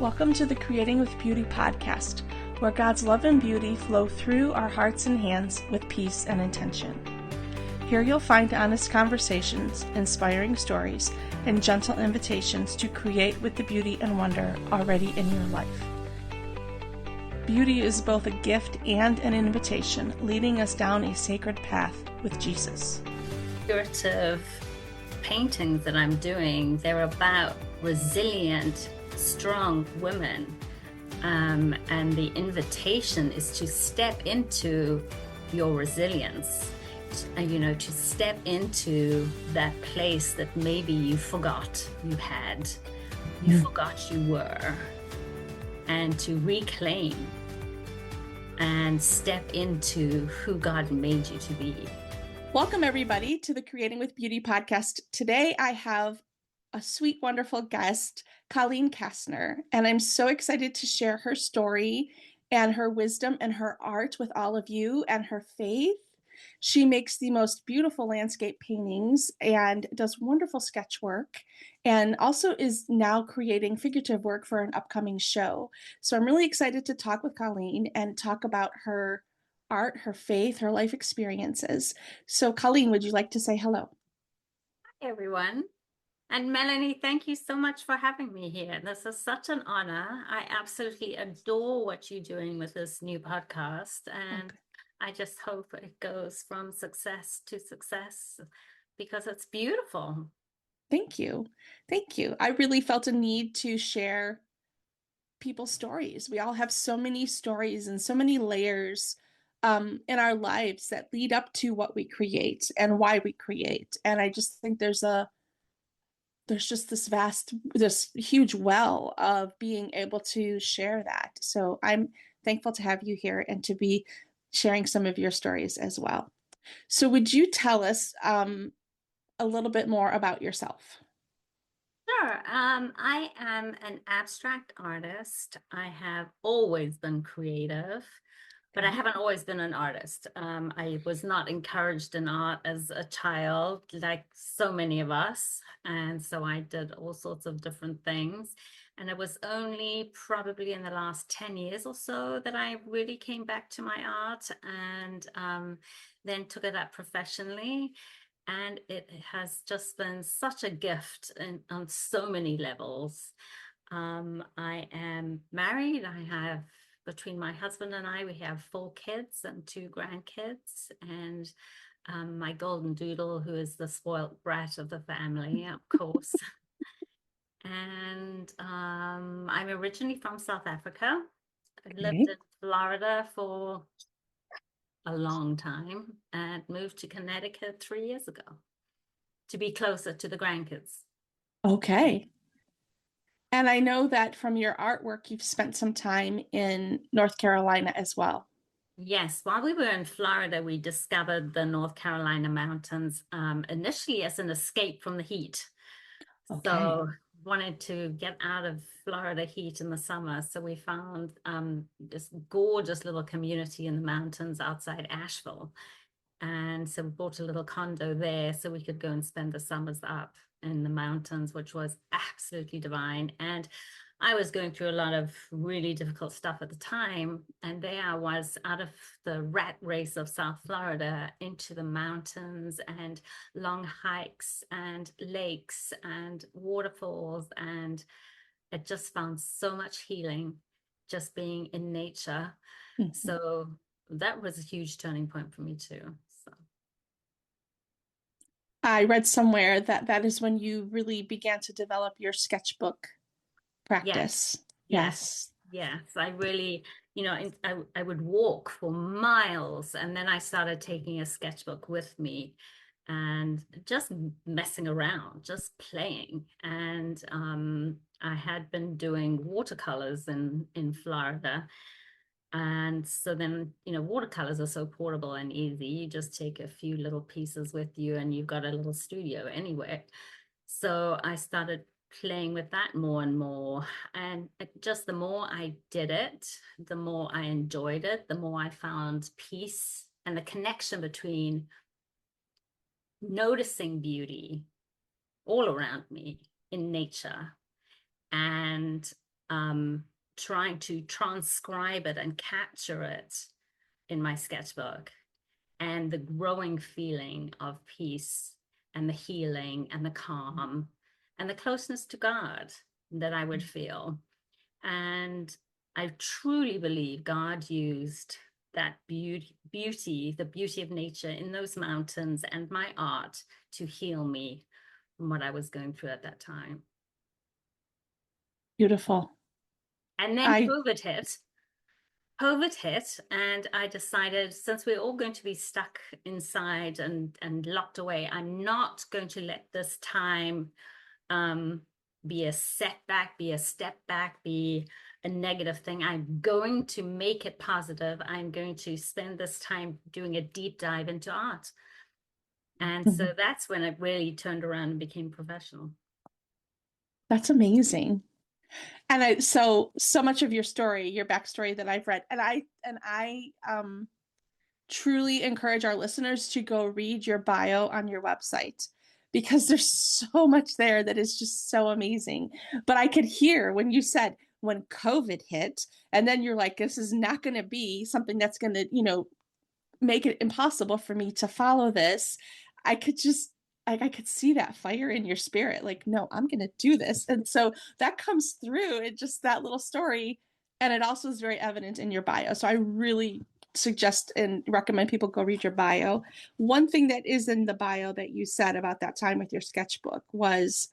Welcome to the Creating with Beauty podcast, where God's love and beauty flow through our hearts and hands with peace and intention. Here you'll find honest conversations, inspiring stories, and gentle invitations to create with the beauty and wonder already in your life. Beauty is both a gift and an invitation, leading us down a sacred path with Jesus. Figurative paintings that I'm doing, they're about resilient, strong women. And the invitation is to step into your resilience, to step into that place that maybe you forgot you had, you forgot you were, and to reclaim and step into who God made you to be. Welcome, everybody, to the Creating with Beauty podcast. Today, I have a sweet, wonderful guest, Colleen Kastner, and I'm so excited to share her story and her wisdom and her art with all of you and her faith. She makes the most beautiful landscape paintings and does wonderful sketch work, and also is now creating figurative work for an upcoming show. So I'm really excited to talk with Colleen and talk about her art, her faith, her life experiences. So Colleen, would you like to say hello? Hi, everyone. And Melanie, thank you so much for having me here. This is such an honor. I absolutely adore what you're doing with this new podcast. And I just hope it goes from success to success because it's beautiful. Thank you. Thank you. I really felt a need to share people's stories. We all have so many stories and so many layers in our lives that lead up to what we create and why we create. And I just think there's just this huge well of being able to share that. So I'm thankful to have you here and to be sharing some of your stories as well. So would you tell us a little bit more about yourself? Sure. I am an abstract artist. I have always been creative, but I haven't always been an artist. I was not encouraged in art as a child, like so many of us. And so I did all sorts of different things. And it was only probably in the last 10 years or so that I really came back to my art and then took it up professionally. And it has just been such a gift on so many levels. I am married. I have, between my husband and I, we have 4 kids and 2 grandkids. And my golden doodle, who is the spoiled brat of the family, of course. And I'm originally from South Africa. I lived in Florida for a long time and moved to Connecticut 3 years ago to be closer to the grandkids. Okay. And I know that from your artwork, you've spent some time in North Carolina as well. Yes, while we were in Florida, we discovered the North Carolina mountains initially as an escape from the heat. Okay. So wanted to get out of Florida heat in the summer. So we found this gorgeous little community in the mountains outside Asheville. And so we bought a little condo there so we could go and spend the summers up in the mountains, which was absolutely divine. And I was going through a lot of really difficult stuff at the time. And there I was out of the rat race of South Florida into the mountains and long hikes and lakes and waterfalls. And it just found so much healing just being in nature. Mm-hmm. So that was a huge turning point for me too. So I read somewhere that that is when you really began to develop your sketchbook practice. Yes. I really, I would walk for miles and then I started taking a sketchbook with me and just messing around, just playing. And I had been doing watercolors in Florida. And so then, watercolors are so portable and easy. You just take a few little pieces with you and you've got a little studio anywhere. So I started playing with that more and more. And just the more I did it, the more I enjoyed it, the more I found peace and the connection between noticing beauty all around me in nature and trying to transcribe it and capture it in my sketchbook, and the growing feeling of peace and the healing and the calm and the closeness to God that I would feel. And I truly believe God used that beauty, the beauty of nature in those mountains and my art to heal me from what I was going through at that time. Beautiful. And then I COVID hit, and I decided, since we're all going to be stuck inside and locked away, I'm not going to let this time be a setback, be a step back, be a negative thing. I'm going to make it positive. I'm going to spend this time doing a deep dive into art. And so that's when it really turned around and became professional. That's amazing. And so much of your story, your backstory that I've read, and I truly encourage our listeners to go read your bio on your website, because there's so much there that is just so amazing. But I could hear when you said when COVID hit, and then you're like, this is not going to be something that's going to, make it impossible for me to follow this. I could just, like, I could see that fire in your spirit, like, no, I'm going to do this. And so that comes through in just that little story. And it also is very evident in your bio. So I really suggest and recommend people go read your bio. One thing that is in the bio that you said about that time with your sketchbook was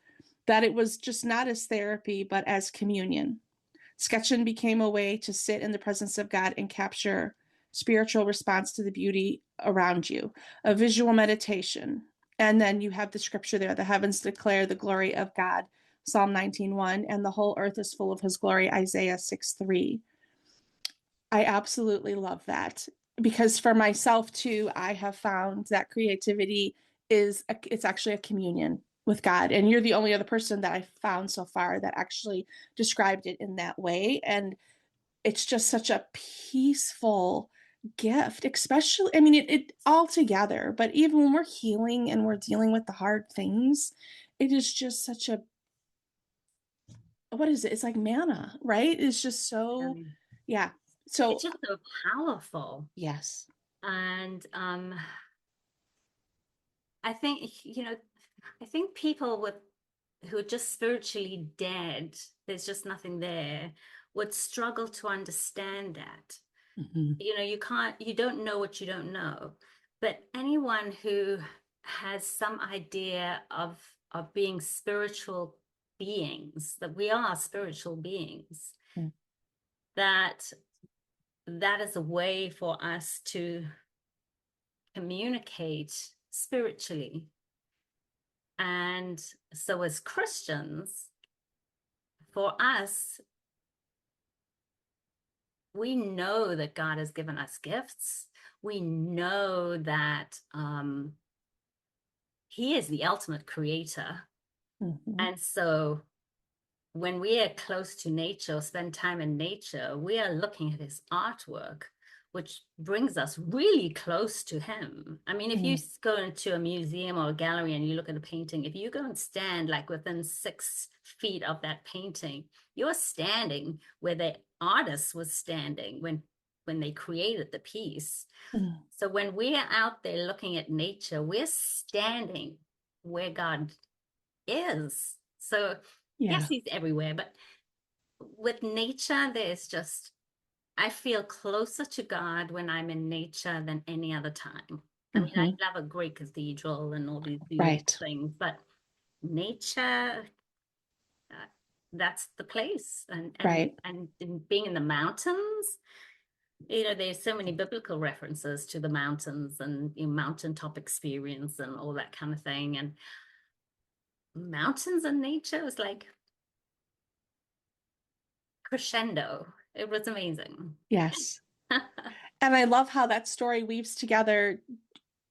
that it was just not as therapy, but as communion. Sketching became a way to sit in the presence of God and capture spiritual response to the beauty around you, a visual meditation. And then you have the scripture there, the heavens declare the glory of God, Psalm 19:1, and the whole earth is full of his glory, Isaiah 6:3. I absolutely love that, because for myself too, I have found that creativity it's actually a communion with God. And you're the only other person that I've found so far that actually described it in that way. And it's just such a peaceful gift, especially, I mean, it all together, but even when we're healing and we're dealing with the hard things, it is just such a, what is it? It's like manna, right? It's just so, Um, yeah. it's So, just so powerful. yes. And I think, I think people who are just spiritually dead, there's just nothing there, would struggle to understand that. Mm-hmm. You don't know what you don't know. But anyone who has some idea of being spiritual beings, that we are spiritual beings, Mm-hmm. that that is a way for us to communicate spiritually. And so as Christians, for us, we know that God has given us gifts. We know that he is the ultimate creator. Mm-hmm. And so when we are close to nature, spend time in nature, we are looking at his artwork, which brings us really close to him. I mean, if you go into a museum or a gallery and you look at a painting, if you go and stand like within 6 feet of that painting, you're standing where the artist was standing when they created the piece. Mm-hmm. So when we're out there looking at nature, we're standing where God is. So yes, Yeah. he's everywhere, but with nature, I feel closer to God when I'm in nature than any other time. I mean, I Mm-hmm. love a great cathedral and all these beautiful Right. things, but nature, that's the place. Right. And being in the mountains, there's so many biblical references to the mountains and mountaintop experience and all that kind of thing. And mountains and nature is like crescendo. It was amazing. Yes. And I love how that story weaves together,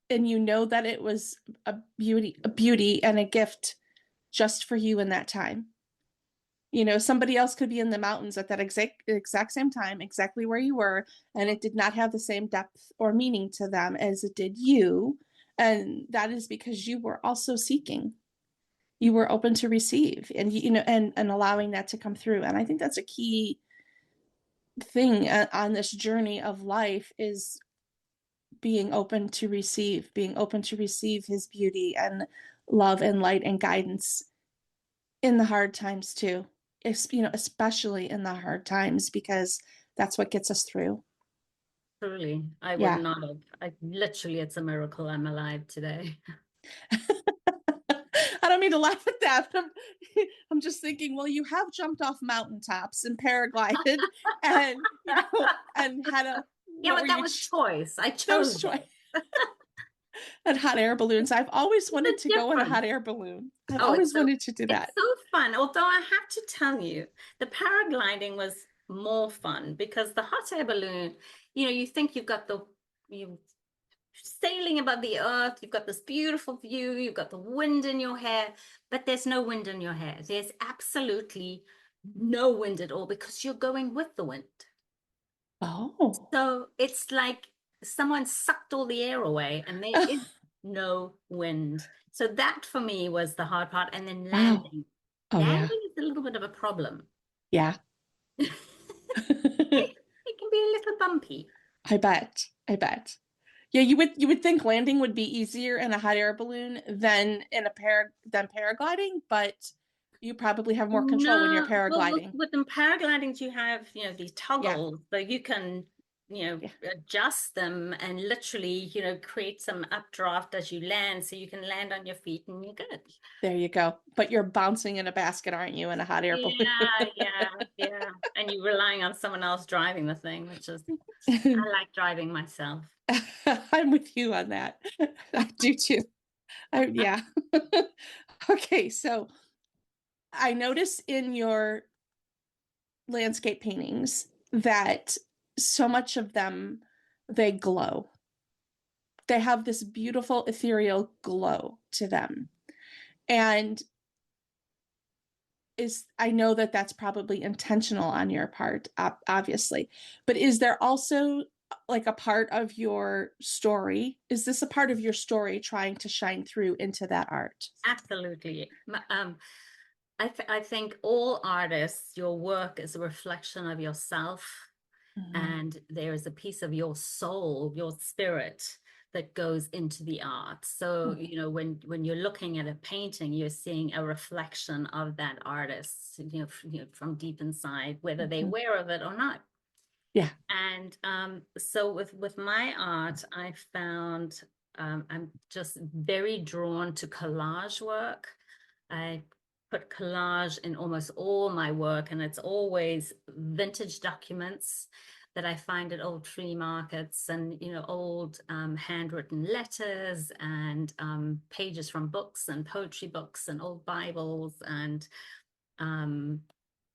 and you know that it was a beauty and a gift just for you in that time. Somebody else could be in the mountains at that exact same time, exactly where you were, and it did not have the same depth or meaning to them as it did you. And that is because you were also seeking. you were open to receive, and you know, and allowing that to come through. And I think that's a key thing on this journey of life, is being open to receive his beauty and love and light and guidance in the hard times too. You know, especially in the hard times, because that's what gets us through. Truly, I would Yeah. not have. I literally, it's a miracle I'm alive today. I don't mean to laugh at that, but I'm just thinking, well, you have jumped off mountaintops and paraglided and, you know, and had a, Yeah, what but were that you, was choice. I those chose choice, it. and hot air balloons. I've always It's wanted a to go in a hot difference. air balloon. I've Oh, always wanted to do it's that. so fun. Although I have to tell you, the paragliding was more fun because the hot air balloon, you think you've got you sailing above the earth, you've got this beautiful view, you've got the wind in your hair, but there's no wind in your hair. There's absolutely no wind at all because you're going with the wind. Oh, So it's like someone sucked all the air away and there is no wind. So that for me was the hard part. And then wow. landing. Oh, yeah. Landing is a little bit of a problem. Yeah. It can be a little bumpy. I bet. I bet. Yeah, you would think landing would be easier in a hot air balloon than in a than paragliding, but you probably have more control when you're No, well, paragliding. with them paragliding, you have, these Yeah, toggles, so you can, yeah. adjust them and literally, create some updraft as you land, so you can land on your feet and you're good. There you go. But you're bouncing in a basket, aren't you, in a hot air balloon? Yeah, yeah, yeah. And you're relying on someone else driving the thing, which is, I like driving myself. I'm with you on that. I do too. Yeah. Okay, so I notice in your landscape paintings that so much of them, they glow. They have this beautiful ethereal glow to them. And I know that that's probably intentional on your part, obviously, but is there also like a part of your story? Is this a part of your story trying to shine through into that art? Absolutely. I think all artists, your work is a reflection of yourself, Mhm. and there is a piece of your soul, your spirit that goes into the art. So, when you're looking at a painting, you're seeing a reflection of that artist, from deep inside, whether they're Mhm. aware of it or not. Yeah. And so with my art, I found I'm just very drawn to collage work. I put collage in almost all my work, and it's always vintage documents that I find at old flea markets, and old handwritten letters, and pages from books and poetry books and old Bibles, and um,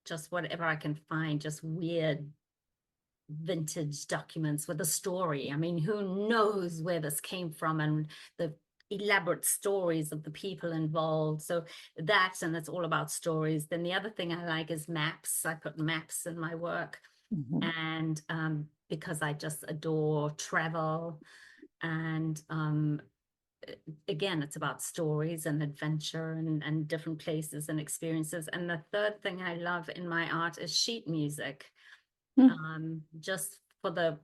just whatever I can find, just weird vintage documents with a story. I mean, who knows where this came from, and the elaborate stories of the people involved. So and it's all about stories. Then the other thing I like is maps. I put maps in my work, Mhm. and because I just adore travel, and again, it's about stories and adventure, and different places and experiences. And the third thing I love in my art is sheet music, Mhm. just for the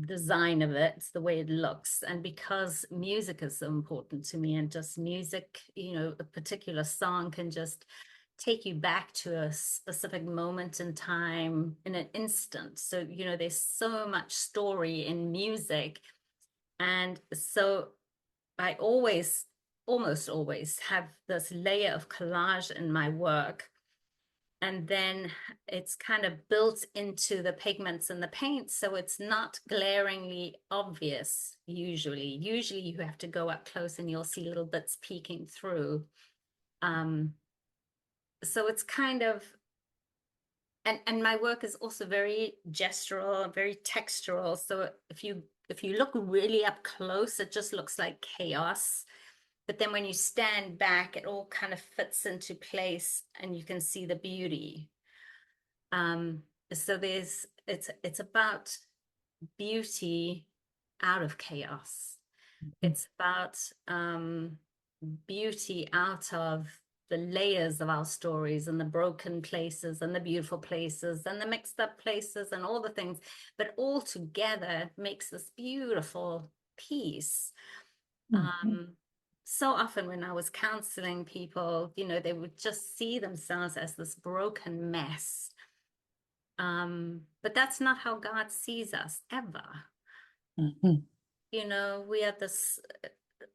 design of it, the way it looks. And because music is so important to me, and just music, a particular song can just take you back to a specific moment in time in an instant. So, there's so much story in music. And so I almost always have this layer of collage in my work, and then it's kind of built into the pigments and the paint, so it's not glaringly obvious. Usually you have to go up close and you'll see little bits peeking through. um so it's kind of, and my work is also very gestural, very textural. So if you look really up close, it just looks like chaos, but then when you stand back, it all kind of fits into place and you can see the beauty. Um, so it's about beauty out of chaos. It's about beauty out of the layers of our stories and the broken places and the beautiful places and the mixed up places and all the things, but all together makes this beautiful piece. Mhm. So often when I was counseling people, they would just see themselves as this broken mess. But that's not how God sees us ever. Mhm. We have this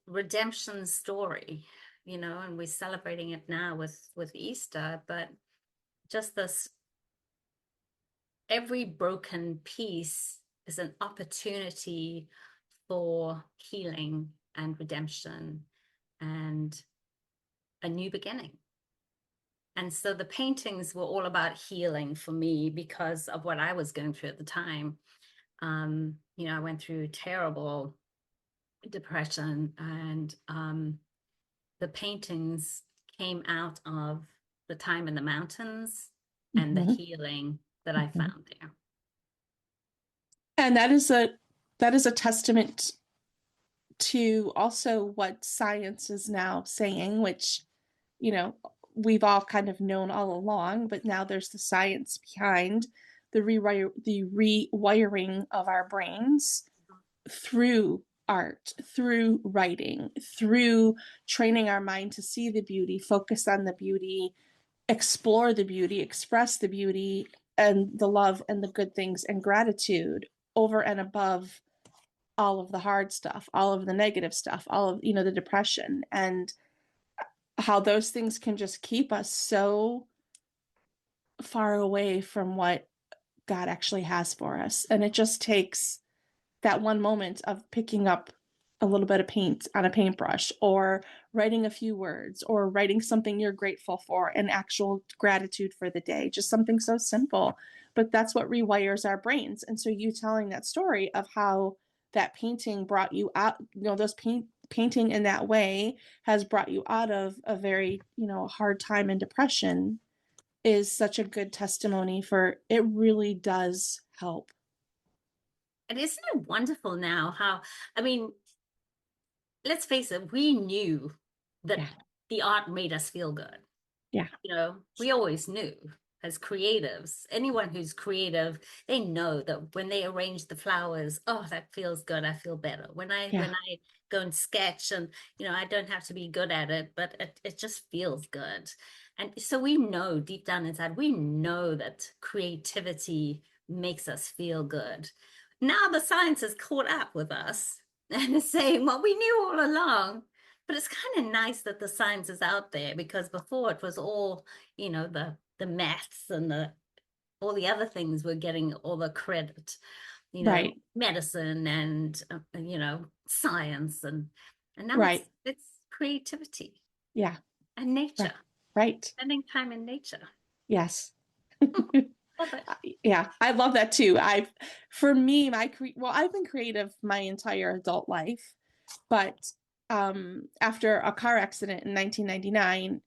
redemption story, and we're celebrating it now with Easter, but just this every broken piece is an opportunity for healing and redemption and a new beginning. And so the paintings were all about healing for me because of what I was going through at the time. I went through terrible depression, and the paintings came out of the time in the mountains and the Mhm. healing that I Mhm. found there. And that is a testament to also what science is now saying, which, you know, we've all kind of known all along, but now there's the science behind the rewiring of our brains through art, through writing, through training our mind to see the beauty, focus on the beauty, explore the beauty, express the beauty and the love and the good things and gratitude over and above all of the hard stuff, all of the negative stuff, all of, the depression, and how those things can just keep us so far away from what God actually has for us. And it just takes that one moment of picking up a little bit of paint on a paintbrush, or writing a few words, or writing something you're grateful for, an actual gratitude for the day, just something so simple. But that's what rewires our brains. And so you telling that story of how that painting brought you out, those painting in that way has brought you out of a very, hard time and depression, is such a good testimony for it really does help. And isn't it wonderful now how, I mean, let's face it, we knew that Yeah. the art made us feel good. Yeah. We always knew as creatives, anyone who's creative, they know that when they arrange the flowers, oh, that feels good. I feel better. Yeah. When I go and sketch, and I don't have to be good at it, but it just feels good. And so we know deep down inside, we know that creativity makes us feel good. Now the science has caught up with us and is saying, well, we knew all along. But it's kind of nice that the science is out there, because before it was all, the maths and the all the other things were getting all the credit, Right. medicine and science, and now Right. it's creativity Yeah. and nature, Right. Right. spending time in nature. Yes. Love it. Yeah, I love that too. For me, I've been creative my entire adult life, but after a car accident in 1999,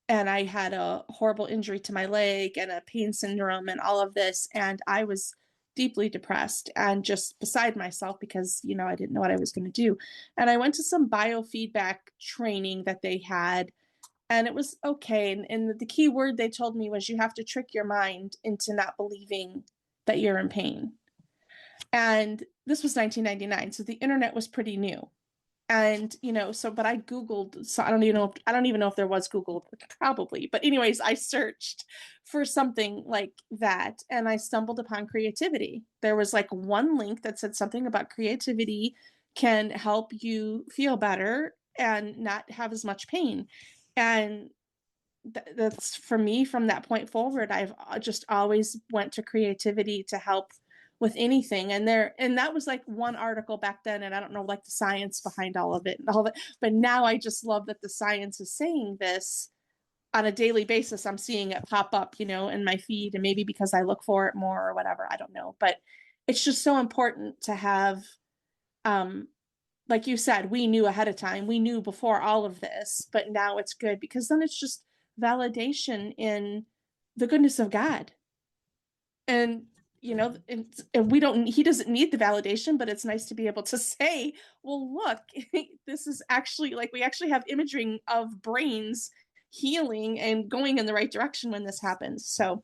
and I had a horrible injury to my leg and a pain syndrome and all of this, and I was deeply depressed and just beside myself because, I didn't know what I was going to do. And I went to some biofeedback training that they had, and it was okay. And the key word they told me was, you have to trick your mind into not believing that you're in pain. And this was 1999, so the internet was pretty new. And but I googled, so I don't even know if there was Google, probably, but anyways, I searched for something like that, and I stumbled upon creativity. There was like one link that said something about creativity can help you feel better and not have as much pain. And that's, for me, from that point forward, I've just always went to creativity to help with anything. And that was like one article back then, and I don't know like the science behind all of it and all of it, but now I just love that the science is saying this on a daily basis. I'm seeing it pop up, in my feed, and maybe because I look for it more or whatever, I don't know. But it's just so important to have, um like you said, we knew ahead of time. We knew before all of this, but now it's good because then it's just validation in the goodness of God. And, and he doesn't need the validation, but it's nice to be able to say, well, look, this is actually, like, we actually have imaging of brains healing and going in the right direction when this happens. So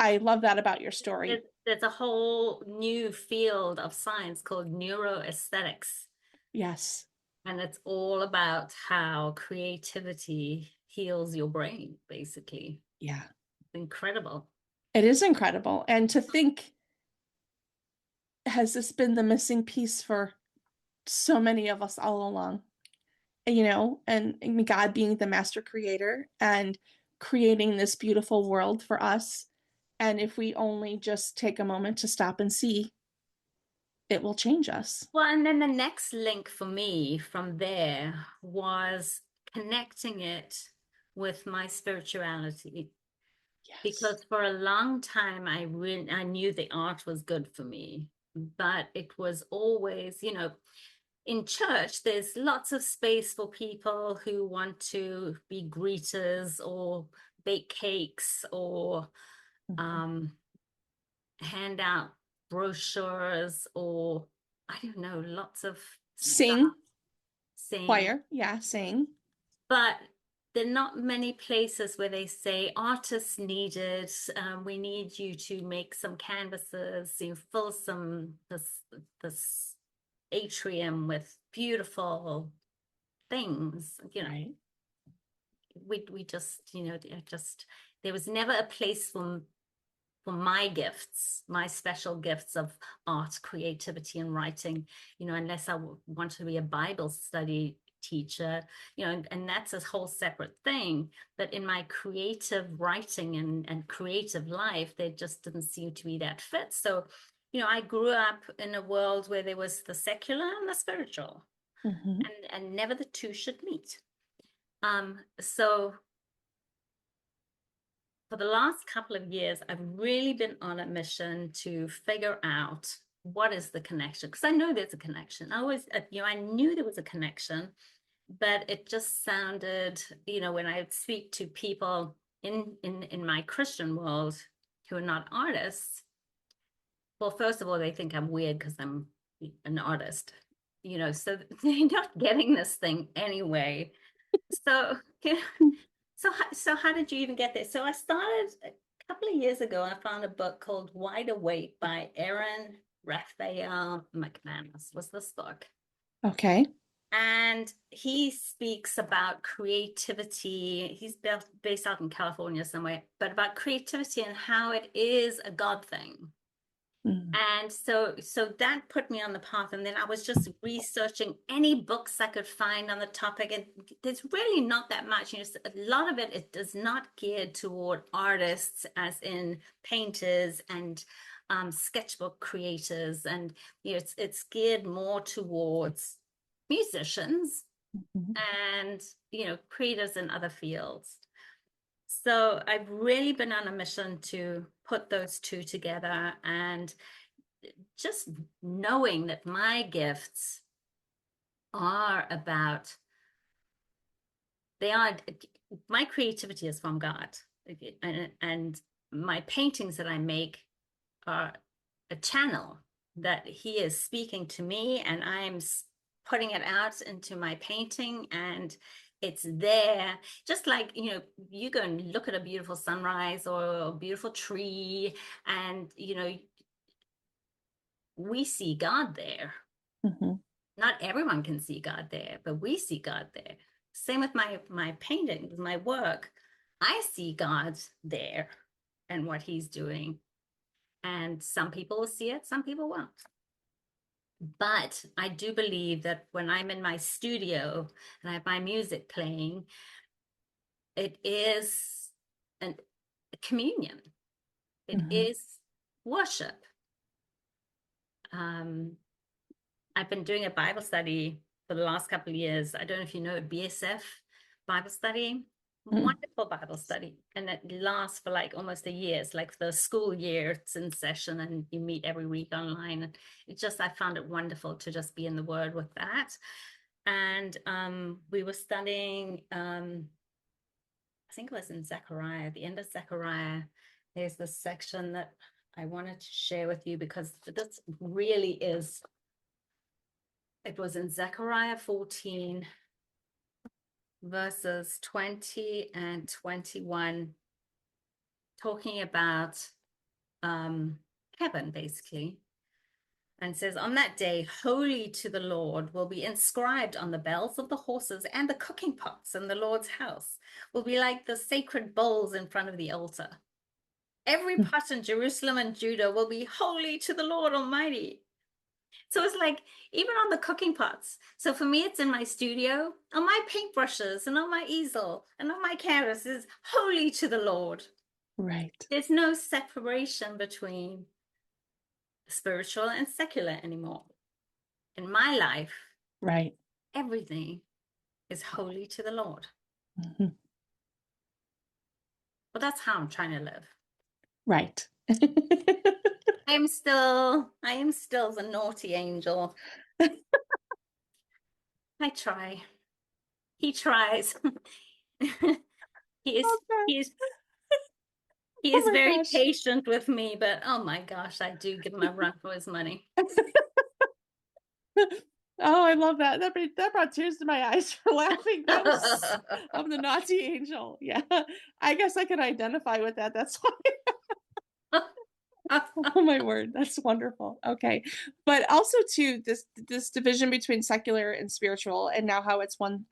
I love that about your story. There's a whole new field of science called neuroaesthetics, Yes. and it's all about how creativity heals your brain, basically. Yeah. It's incredible. It is incredible. And to think, has this been the missing piece for so many of us all along? And God being the master creator and creating this beautiful world for us. And if we only just take a moment to stop and see, it will change us. Well, and then the next link for me from there was connecting it with my spirituality. Yes. Because for a long time I knew the art was good for me, but it was always, in church, there's lots of space for people who want to be greeters or bake cakes or Mhm. um, hand out brochures or I don't know, lots of stuff, Sing, sing. choir. Yeah, sing. But there are not many places where they say artists needed. We need you to make some canvases, fill this atrium with beautiful things. Right. We just just there was never a place for my gifts, my special gifts of art, creativity, and writing, unless I want to be a Bible study teacher, and that's a whole separate thing. But in my creative writing and creative life, there just didn't seem to be that fit. So, I grew up in a world where there was the secular and the spiritual, Hmm. and never the two should meet. So for the last couple of years, I've really been on a mission to figure out what is the connection, because I know there's a connection. I knew there was a connection, but it just sounded, when I speak to people in my Christian world who are not artists, well, first of all, they think I'm weird because I'm an artist, so they're not getting this thing anyway. So, so how did you even get there? So I started a couple of years ago. I found a book called Wide Awake by Aaron Raphael McManus was this book. Okay. And he speaks about creativity. He's based out in California somewhere, but about creativity and how it is a God thing. Mm. And so that put me on the path. And then I was just researching any books I could find on the topic. And there's really not that much. A lot of it does not geared toward artists, as in painters and sketchbook creators. And it's geared more towards musicians Mhm. and creators in other fields. So I've really been on a mission to put those two together, and just knowing that my gifts are about, they are, my creativity is from God. And my paintings that I make are a channel that He is speaking to me, and I'm putting it out into my painting, and it's there. Just like, you go and look at a beautiful sunrise or a beautiful tree, and, we see God there. Mhm. Not everyone can see God there, but we see God there. Same with my paintings, my work. I see God there and what He's doing. And some people will see it, some people won't. But I do believe that when I'm in my studio and I have my music playing, it is a communion. It Mhm. is worship. Um, I've been doing a Bible study for the last couple of years. I don't know if you know BSF Bible study. Mm. Wonderful Bible study. And it lasts for like almost a year. It's like the school year, it's in session and you meet every week online. And I found it wonderful to just be in the Word with that. And we were studying, I think it was in Zechariah, the end of Zechariah. There's this section that I wanted to share with you because this really is, it was in Zechariah 14, verses 20 and 21, talking about heaven, basically. And says, on that day, holy to the Lord will be inscribed on the bells of the horses, and the cooking pots in the Lord's house will be like the sacred bowls in front of the altar. Every pot in Jerusalem and Judah will be holy to the Lord Almighty. So it's like, even on the cooking pots. So for me, it's in my studio, on my paintbrushes, and on my easel, and on my canvas is holy to the Lord. Right. There's no separation between spiritual and secular anymore. In my life, Right. everything is holy to the Lord. Mm-hmm. But that's how I'm trying to live. Right. I am still the naughty angel. I try. He tries. he is Okay. he is he Oh is my very gosh. patient with me, but oh my gosh, I do give him a run for his money. Oh, I love that. That brought tears to my eyes for laughing. That was of the naughty angel. Yeah. I guess I could identify with that. That's why. Oh my word. That's wonderful. Okay. But also too, this division between secular and spiritual, and now how it's one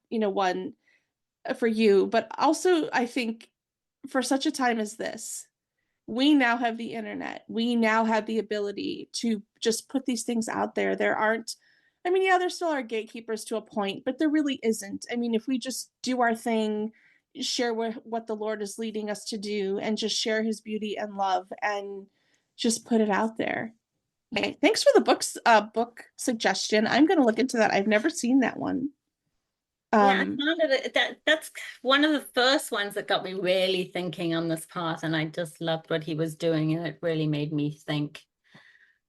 for you, but also I think for such a time as this, we now have the internet. We now have the ability to just put these things out there. There aren't, I mean, yeah, there still are gatekeepers to a point, but there really isn't. I mean, if we just do our thing, share what the Lord is leading us to do, and just share his beauty and love and just put it out there. Okay, thanks for the book suggestion. I'm going to look into that. I've never seen that one. Yeah, I Um, found that's one of the first ones that got me really thinking on this path, and I just loved what he was doing, and it really made me think.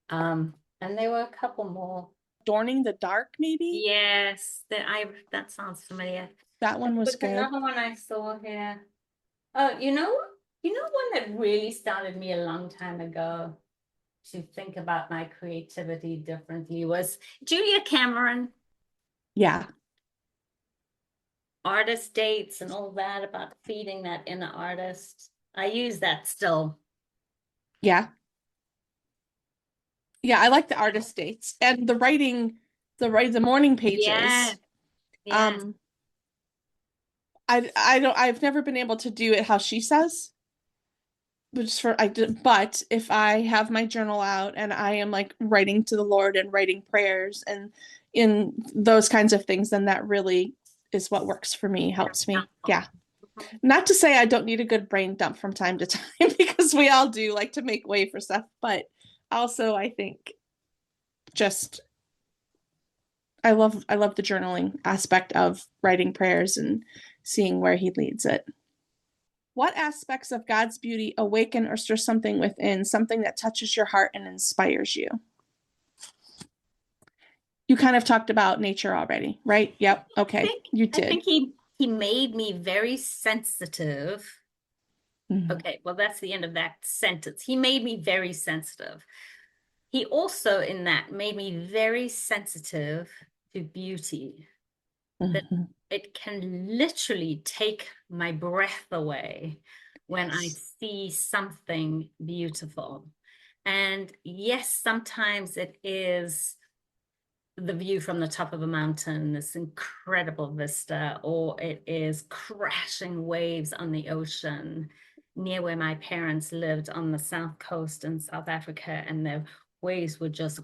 And there were a couple more. Adorning the Dark, maybe? Yes, that sounds familiar. That And one there was was good. another one I saw here. Oh, you know one that really started me a long time ago to think about my creativity differently was Julia Cameron, Yeah. artist dates and all that, about feeding that inner artist. I use that still. Yeah. Yeah, I like the artist dates and the writing, the morning Yeah, pages. yeah. Um, I've never been able to do it how she says, but if I have my journal out and I am like writing to the Lord and writing prayers and in those kinds of things, then that really is what works for me, helps me. Yeah. Not to say I don't need a good brain dump from time to time because we all do like to make way for stuff, but also I think just I love the journaling aspect of writing prayers and seeing where he leads it. What aspects of God's beauty awaken or stir something within, something that touches your heart and inspires you? You kind of talked about nature already, right? Yep. Okay. You I did. think he made me very sensitive. Mhm. Okay, well, that's the end of that sentence. He made me very sensitive. He also, in that, made me very sensitive to beauty, that Mhm. it can literally take my breath away when I Yes. see something beautiful. And yes, sometimes it is the view from the top of a mountain, this incredible vista, or it is crashing waves on the ocean near where my parents lived on the south coast in South Africa, and the waves would just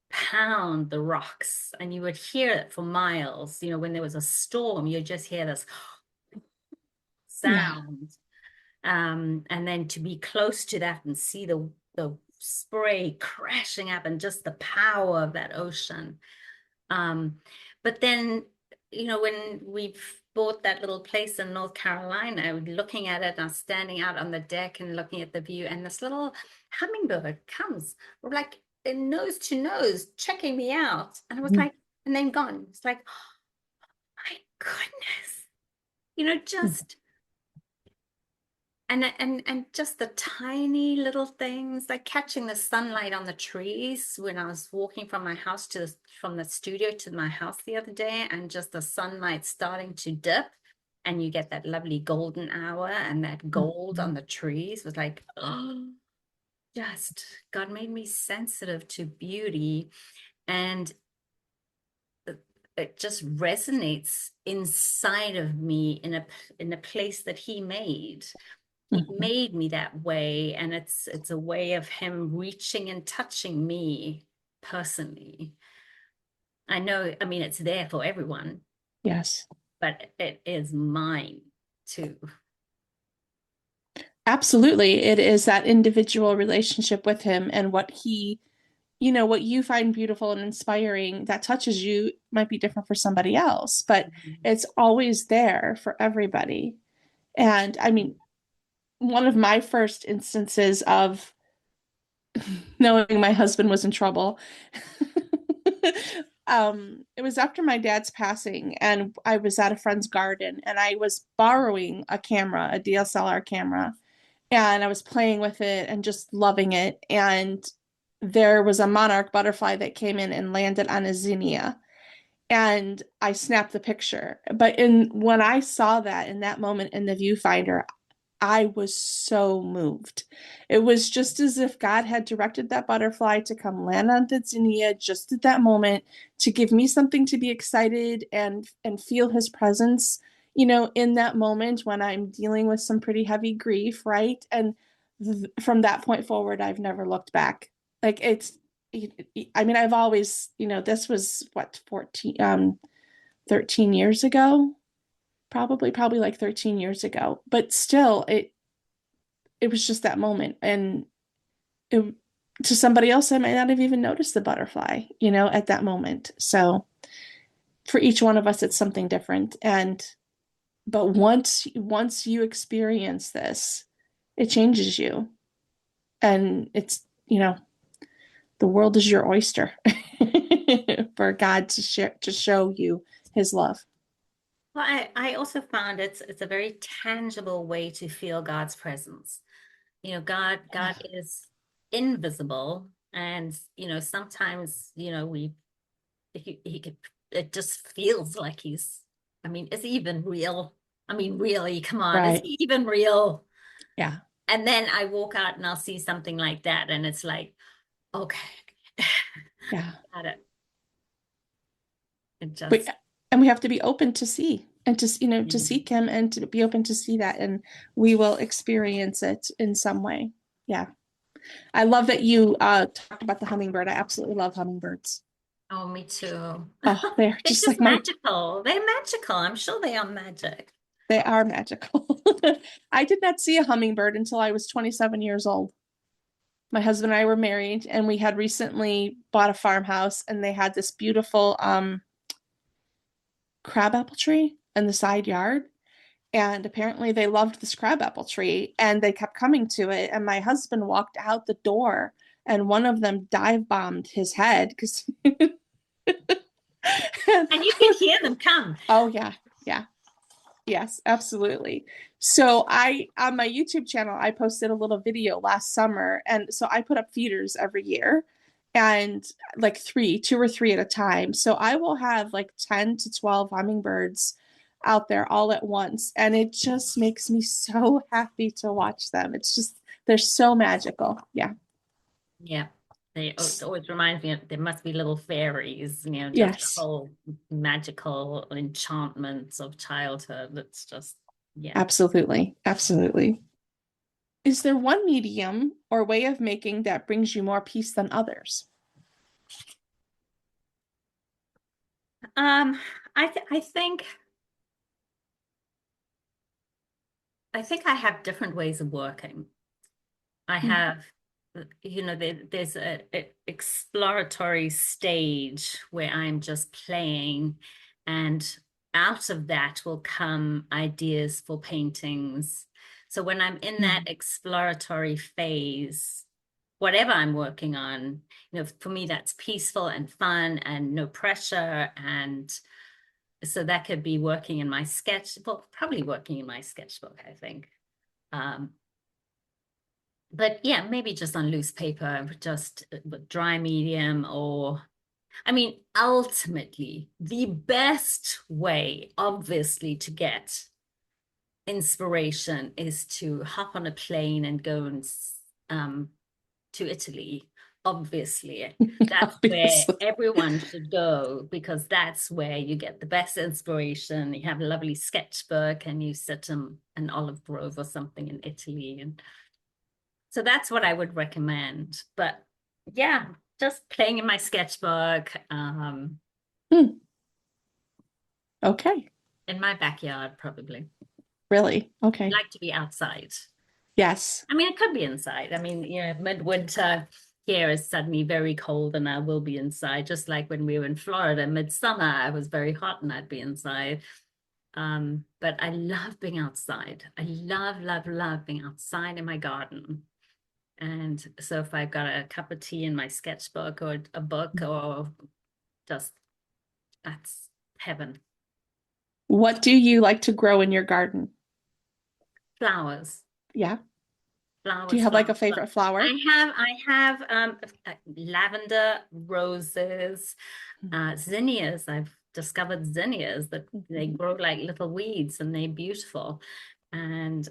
pound the rocks and you would hear it for miles. When there was a storm, you'd just hear this Yeah. sound. And then to be close to that and see the spray crashing up and just the power of that ocean. But then, when we've bought that little place in North Carolina, looking at it, and I was standing out on the deck and looking at the view, and this little hummingbird comes, like nose to nose, checking me out. And I was Mhm. like, and then gone. It's like, oh my goodness, just And just the tiny little things, like catching the sunlight on the trees when I was walking from my house from the studio to my house the other day, and just the sunlight starting to dip, and you get that lovely golden hour, and that gold Mhm. on the trees was like, oh, just God made me sensitive to beauty, and it just resonates inside of me in a place that He made. He Mhm. made me that way, and it's a way of him reaching and touching me personally. I know, I mean, it's there for everyone, Yes, but it is mine too. absolutely. It is that individual relationship with him and what he, what you find beautiful and inspiring that touches you might be different for somebody else, but it's always there for everybody. And I mean, one of my first instances of knowing my husband was in trouble. It was after my dad's passing, and I was at a friend's garden, and I was borrowing a camera, a DSLR camera, and I was playing with it and just loving it. And there was a monarch butterfly that came in and landed on a zinnia, and I snapped the picture. But in when I saw that in that moment in the viewfinder, I was so moved. It was just as if God had directed that butterfly to come land on Tanzania just at that moment to give me something to be excited and feel his presence, in that moment when I'm dealing with some pretty heavy grief, right? And from that point forward, I've never looked back. Like I mean, I've always, this was what, 13 years ago, probably like 13 years ago, but still it was just that moment. And it, to somebody else, I might not have even noticed the butterfly, at that moment. So for each one of us, it's something different. But once you experience this, it changes you. And it's, the world is your oyster for God to show you his love. Well, I also found it's a very tangible way to feel God's presence. God is invisible, and sometimes he could, it just feels like I mean, is he even real? I mean, really, come on, is Right. he even real? Yeah. And then I walk out and I'll see something like that, and it's like, okay, Yeah. got it. It But just, and we have to be open to see and to yeah. seek him and to be open to see that, and we will experience it in some way. Yeah. I love that you talked about the hummingbird. I absolutely love hummingbirds. Oh, me too. Oh, they're They're just just like my, magical. They're magical. I'm sure they are magic. they are magical. I did not see a hummingbird until I was 27 years old. My husband and I were married, and we had recently bought a farmhouse, and they had this beautiful crabapple tree in the side yard. And apparently they loved this crabapple tree and they kept coming to it. And my husband walked out the door and one of them dive bombed his head because And you can hear them come. oh yeah, yeah. Yes, absolutely. So I on my YouTube channel, I posted a little video last summer, and so I put up feeders every year, and like two or three at a time. So I will have like 10 to 12 hummingbirds out there all at once, and it just makes me so happy to watch them. It's just they're so magical. Yeah. Yeah. It always reminds me of there must be little fairies, just the Yes, whole magical enchantments of childhood. It's just, yeah. absolutely. Absolutely. Is there one medium or way of making that brings you more peace than others? Um, I th I think I have different ways of working. I Mm, have, there's a exploratory stage where I'm just playing, and out of that will come ideas for paintings. So when I'm in that mm, exploratory phase, whatever I'm working on, for me, that's peaceful and fun and no pressure. And so that could be working in my sketch, well, probably working in my sketchbook, I think. but yeah, maybe just on loose paper, just with dry medium or I mean, ultimately, the best way, obviously, to get inspiration is to hop on a plane and go um, to Italy. Obviously, that's where Obviously. everyone should go because that's where you get the best inspiration. You have a lovely sketchbook and you sit in an olive grove or something in Italy. And so that's what I would recommend. But yeah, just playing in my sketchbook, Hmm. Okay. in my backyard, probably. Really? I Okay. like to be outside. Yes. I mean, it could be inside. I mean, midwinter here is suddenly very cold and I will be inside, just like when we were in Florida. Midsummer, I was very hot and I'd be inside. But I love being outside. I love, love, love being outside in my garden. And so if I've got a cup of tea in my sketchbook or a book or just that's heaven. What do you like to grow in your garden? Flowers. Yeah. Do you Flowers, have like a flowers, flowers. favorite flower? I have lavender, roses, zinnias. I've discovered zinnias that they Mhm. grow like little weeds and they're beautiful. And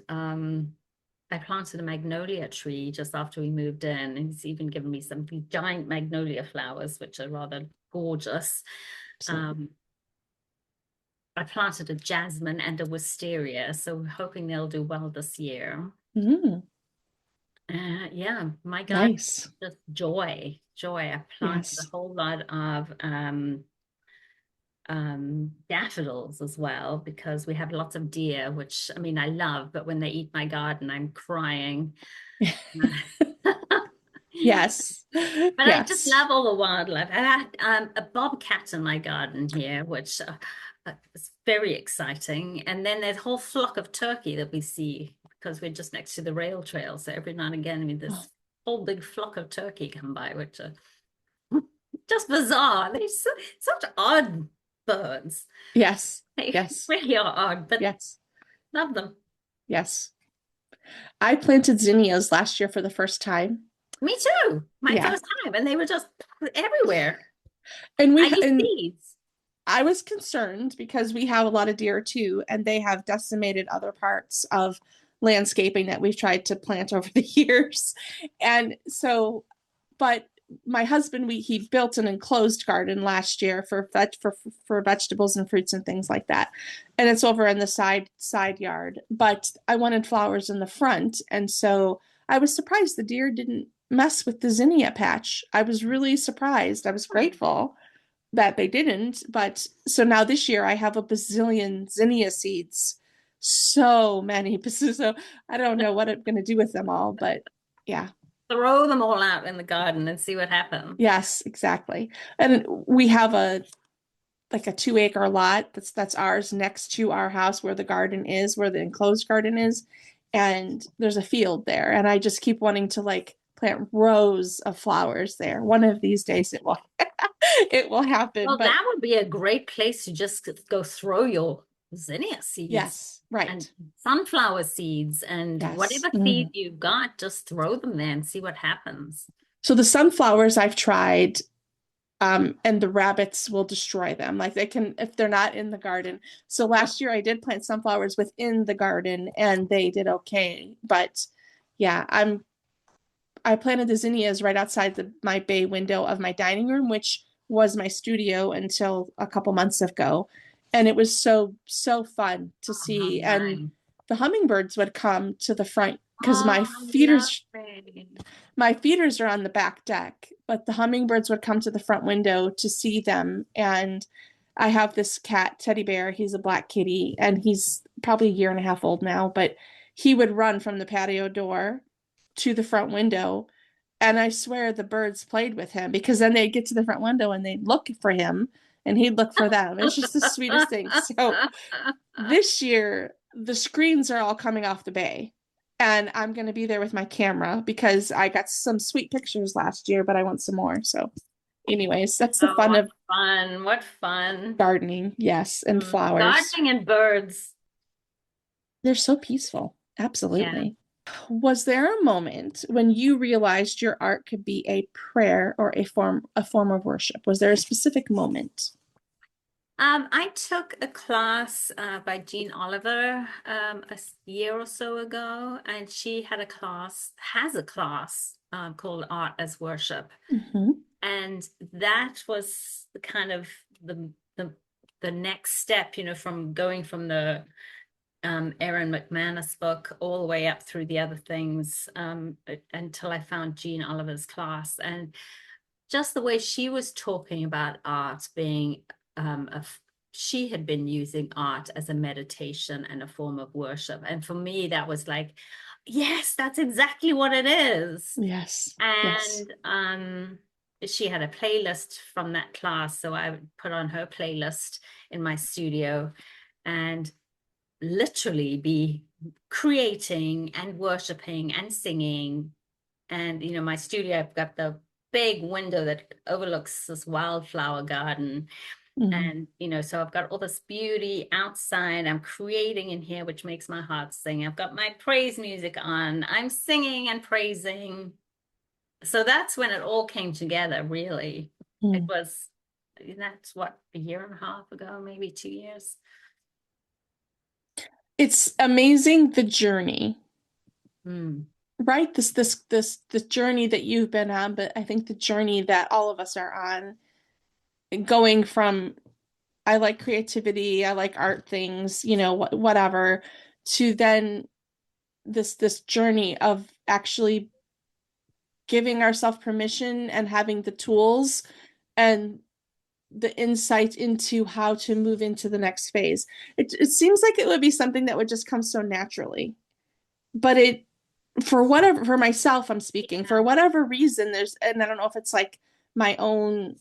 I planted a magnolia tree just after we moved in, and he's even given me some giant magnolia flowers, which are rather gorgeous. Absolutely. Um, I planted a jasmine and a wisteria, so we're hoping they'll do well this year. Mm, Yeah, my God, nice. just joy, joy. I planted a Yes. whole lot of daffodils as well because we have lots of deer, which I mean I love, but when they eat my garden, I'm crying. Yes. But I just Yes. love all the wildlife. I had a bobcat in my garden here, which is very exciting. And then there's a whole flock of turkey that we see because we're just next to the rail trail. So every now and again, I mean, Oh, this whole big flock of turkey come by, which are just bizarre. Such odd birds. yes. They Yes. really are odd, but Yes. love them. Yes. I planted zinnias last year for the first time. Me too. My Yeah. first time, and they were just everywhere. And we I use and seeds. I was concerned because we have a lot of deer too, and they have decimated other parts of landscaping that we've tried to plant over the years. And so, but my husband, he built an enclosed garden last year for vegetables and fruits and things like that. And it's over in the side yard. But I wanted flowers in the front, and so I was surprised the deer didn't mess with the zinnia patch. I was really surprised. I was grateful that they didn't. But so now this year I have a bazillion zinnia seeds. So many. So I don't know what I'm going to do with them all, but yeah. Throw them all out in the garden and see what happens. Yes, exactly. And we have a like a 2 acre lot that's ours next to our house where the garden is, where the enclosed garden is. And there's a field there. And I just keep wanting to like plant rows of flowers there. One of these days it will it will happen. Well, But that would be a great place to just go throw your zinnia seeds yes, and right. sunflower seeds and Yes. whatever seed Mm. you've got, just throw them there and see what happens. So the sunflowers I've tried, and the rabbits will destroy them. Like they can if they're not in the garden. So last year I did plant sunflowers within the garden and they did okay. But yeah, I planted the zinnias right outside my bay window of my dining room, which was my studio until a couple months ago. And it was so fun to Oh, see. And nice. the hummingbirds would come to the front because Oh, lovely. my feeders are on the back deck, but the hummingbirds would come to the front window to see them. And I have this cat, teddy bear. He's a black kitty, and he's probably a year and a half old now, but he would run from the patio door to the front window. And I swear the birds played with him because then they'd get to the front window and they'd look for him and he'd look for them. It's just the sweetest thing. So this year, the screens are all coming off the bay. And I'm going to be there with my camera because I got some sweet pictures last year, but I want some more. So, anyways, that's the Oh, fun what of fun. What fun. gardening. Yes. And flowers. Gardening and birds. They're so peaceful. Yeah. Absolutely. Was there a moment when you realized your art could be a prayer or a form of worship? Was there a specific moment? I took a class by Jean Oliver year or so ago, and she has a class called Art as Worship. Hmm. And that was the kind of the the next step, from going from the Erin McManus book all the way up through the other things until I found Jean Oliver's class. And just the way she was talking about art being she had been using art as a meditation and a form of worship. And for me, that was like, yes, that's exactly what it is. Yes. Yes. And she had a playlist from that class. So I would put on her playlist in my studio and literally be creating and worshiping and singing. And, my studio, I've got the big window that overlooks this wildflower garden. Hmm. And, so I've got all this beauty outside. I'm creating in here, which makes my heart sing. I've got my praise music on. I'm singing and praising. So that's when it all came together, really. It Mm. was, that's what, a year and a half ago, maybe 2 years. It's amazing the journey, Mm. right? This journey that you've been on, but I think the journey that all of us are on, going from I like creativity, I like art things, whatever, to then this journey of actually giving ourselves permission and having the tools and the insight into how to move into the next phase. It seems like it would be something that would just come so naturally. But for myself, I'm speaking, for whatever reason, and I don't know if it's like my own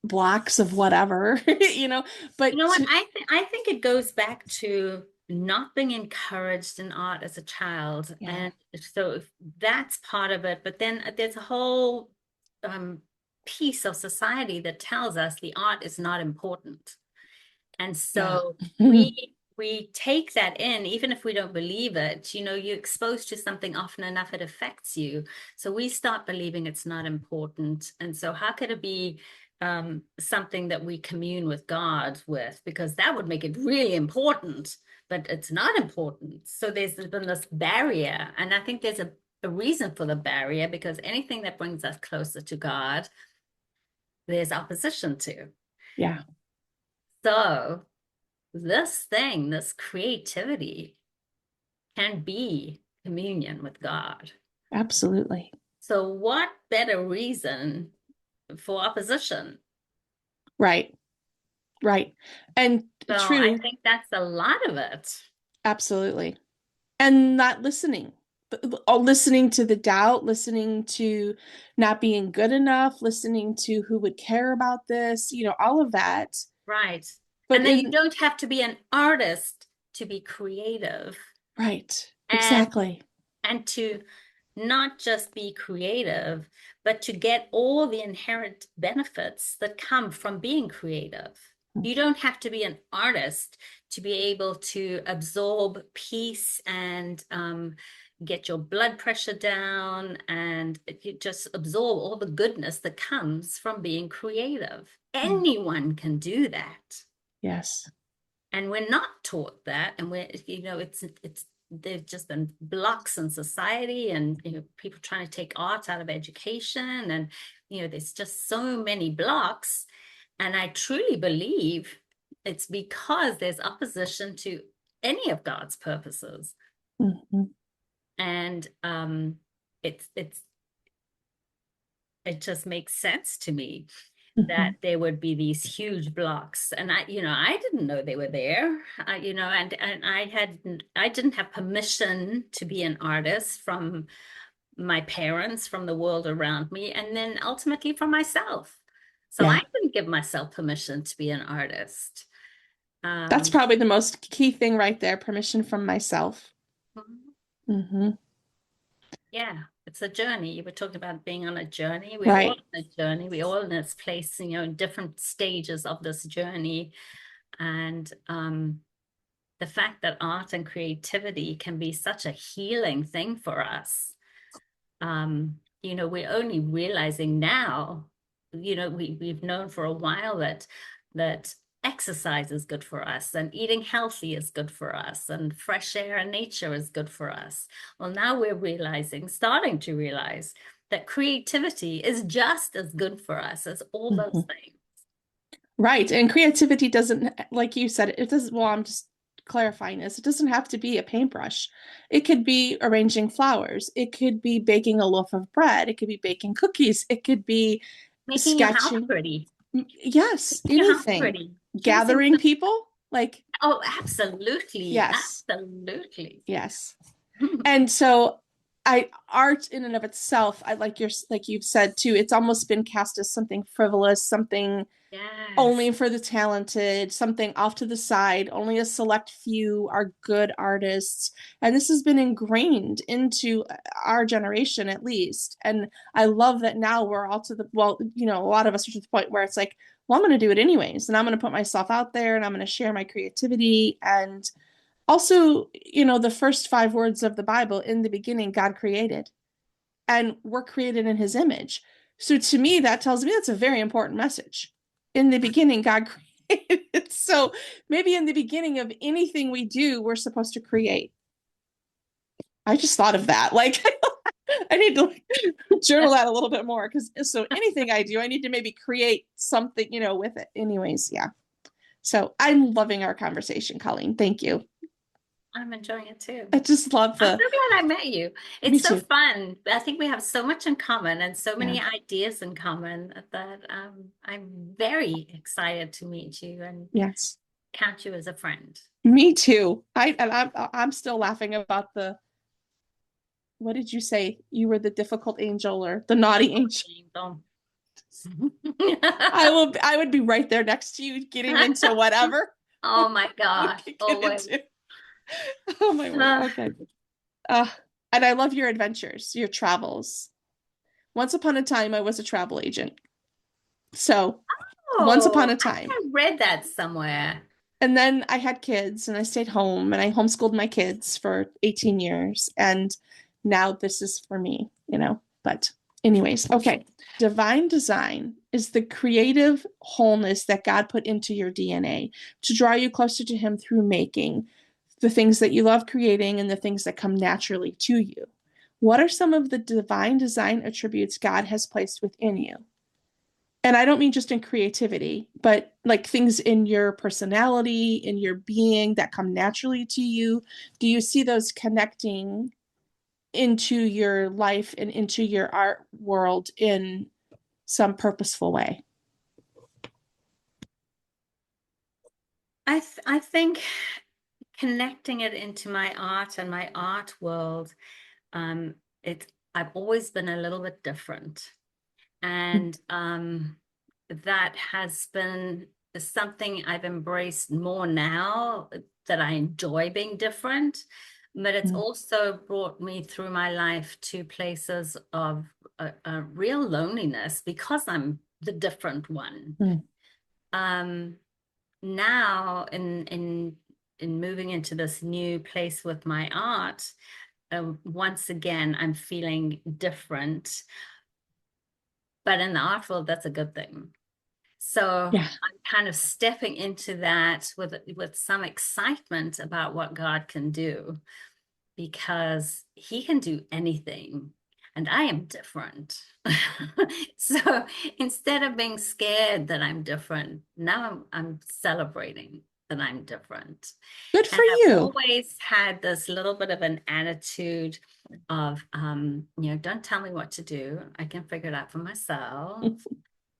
blocks of whatever, You but know what? I think it goes back to not being encouraged in art as a child. yeah, And so if that's part of it. But then there's a whole um, piece of society that tells us the art is not important. And yeah. so we take that in, even if we don't believe it, you're exposed to something often enough, it affects you. So we start believing it's not important. And so how could it be something that we commune with God with? Because that would make it really important, but it's not important. So there's been this barrier. And I think there's a reason for the barrier, because anything that brings us closer to God, there's opposition to. Yeah, So this creativity can be communion with God. absolutely. So, what better reason for opposition? Right, right. And So, I true, think that's a lot of it. absolutely. And not listening. Listening to the doubt, listening to not being good enough, listening to who would care about this, all of that. Right. But And then you in don't have to be an artist to be creative. right, And exactly. and to not just be creative, but to get all the inherent benefits that come from being creative. You don't have to be an artist to be able to absorb peace and get your blood pressure down, and you just absorb all the goodness that comes from being creative. Mm. Anyone can do that. Yes. And we're not taught that. And it's there's just been blocks in society, and people trying to take art out of education, and there's just so many blocks. And I truly believe it's because there's opposition to any of God's purposes. Hmm. And it's it just makes sense to me that Hmm. there would be these huge blocks. And I didn't know they were there. And I didn't have permission to be an artist from my parents, from the world around me, and then ultimately from myself. So I Yeah. didn't give myself permission to be an artist. That's um probably the most key thing right there, permission from myself. Hmm. yeah, it's a journey. You were talking about being on a journey. We're all Right. on a journey. We're all in this place, in different stages of this journey. And the fact that art and creativity can be such a healing thing for us. We're only realizing now, we've known for a while that exercise is good for us, and eating healthy is good for us, and fresh air and nature is good for us. Well, now we're starting to realize that creativity is just as good for us as all those Mhm. things. Right. And creativity doesn't, like you said, it doesn't, well, I'm just clarifying this. It doesn't have to be a paintbrush. It could be arranging flowers. It could be baking a loaf of bread. It could be baking cookies. It could be Making your house sketching. pretty. Yes, Making your house anything. pretty. Choosing Gathering some. people, like, Oh, absolutely. yes, Absolutely. yes. And so art in and of itself, I like you've said too, it's almost been cast as something frivolous, something Yes. only for the talented, something off to the side. Only a select few are good artists. And this has been ingrained into our generation at least. And I love that now we're all to the, well, a lot of us are to the point where it's like, well, I'm going to do it anyways. And I'm going to put myself out there and I'm going to share my creativity. And also, the first 5 words of the Bible, in the beginning, God created, and we're created in his image. So to me, that tells me that's a very important message. In the beginning, God created. So maybe in the beginning of anything we do, we're supposed to create. I just thought of that. Like, I need to journal that a little bit more, because so anything I do, I need to maybe create something, with it. Anyways, yeah. So I'm loving our conversation, Colleen. Thank you. I'm enjoying it too. I just love I'm so the, glad I met you. me It's so too. fun. I think we have so much in common and so Yeah. many ideas in common that I'm very excited to meet you and Yes. count you as a friend. Me too. I'm still laughing about the, what did you say? You were the difficult angel or the naughty angel. Don't. I would be right there next to you getting into whatever Oh my we gosh, could get always. into. Oh my word. Okay. Uh, and I love your adventures, your travels. Once upon a time, I was a travel agent. So once upon Oh, a I think time. I read that somewhere. And then I had kids and I stayed home and I homeschooled my kids for 18 years. And now this is for me. But, anyways, okay. Divine design is the creative wholeness that God put into your DNA to draw you closer to Him through making the things that you love creating and the things that come naturally to you. What are some of the divine design attributes God has placed within you? And I don't mean just in creativity, but like things in your personality, in your being that come naturally to you. Do you see those connecting into your life and into your art world in some purposeful way? I think connecting it into my art and my art world, um, I've always been a little bit different. And that has been something I've embraced more now that I enjoy being different. But it's Mm, also brought me through my life to places of a real loneliness because I'm the different one. mm, Um, Now in moving into this new place with my art, once again I'm feeling different, but in the art world that's a good thing. So yeah, I'm kind of stepping into that with some excitement about what God can do, because he can do anything and I am different. So instead of being scared that I'm different, now I'm celebrating that I'm different. good And for I've you. always had this little bit of an attitude of, don't tell me what to do. I can figure it out for myself.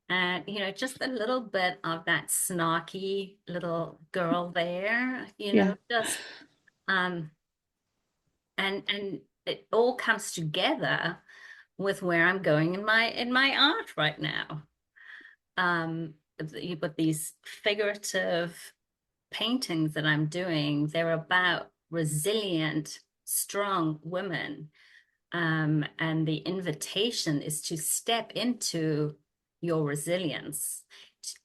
And, just a little bit of that snarky little girl there, Yeah, just, um, and it all comes together with where I'm going in my art right now. But these figurative paintings that I'm doing, they're about resilient, strong women. And the invitation is to step into your resilience,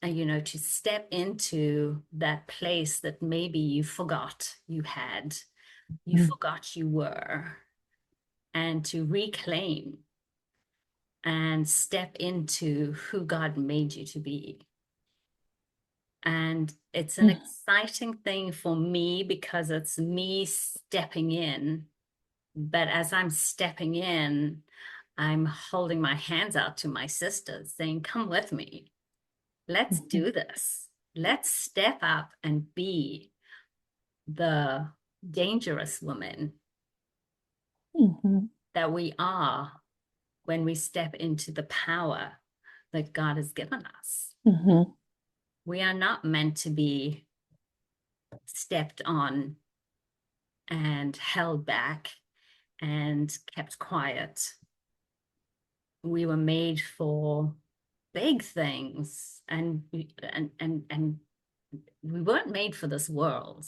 to step into that place that maybe you forgot you had, you forgot you were, and to reclaim and step into who God made you to be. And it's an exciting thing for me because it's me stepping in. But as I'm stepping in, I'm holding my hands out to my sisters saying, come with me. Let's do this. Let's step up and be the dangerous woman that we are when we step into the power that God has given us. We are not meant to be stepped on and held back and kept quiet. We were made for big things, and we weren't made for this world.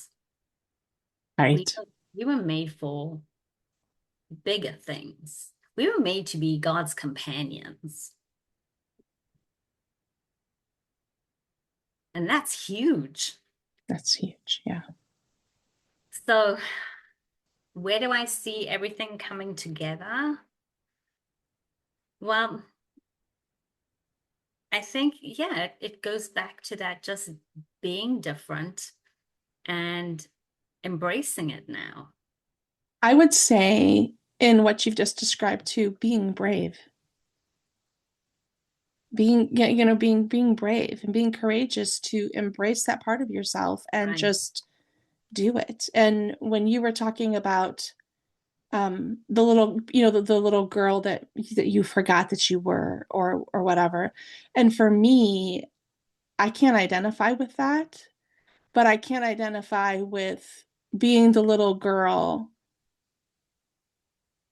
Right. We were made for bigger things. We were made to be God's companions. And that's huge. That's huge. Yeah. So, where do I see everything coming together? Well, I think, yeah, it goes back to that just being different and embracing it now. I would say in what you've just described too, being brave, being brave and being courageous to embrace that part of yourself and Right. just do it. And when you were talking about the little, the little girl that you forgot that you were, or whatever. And for me, I can't identify with that, but I can't identify with being the little girl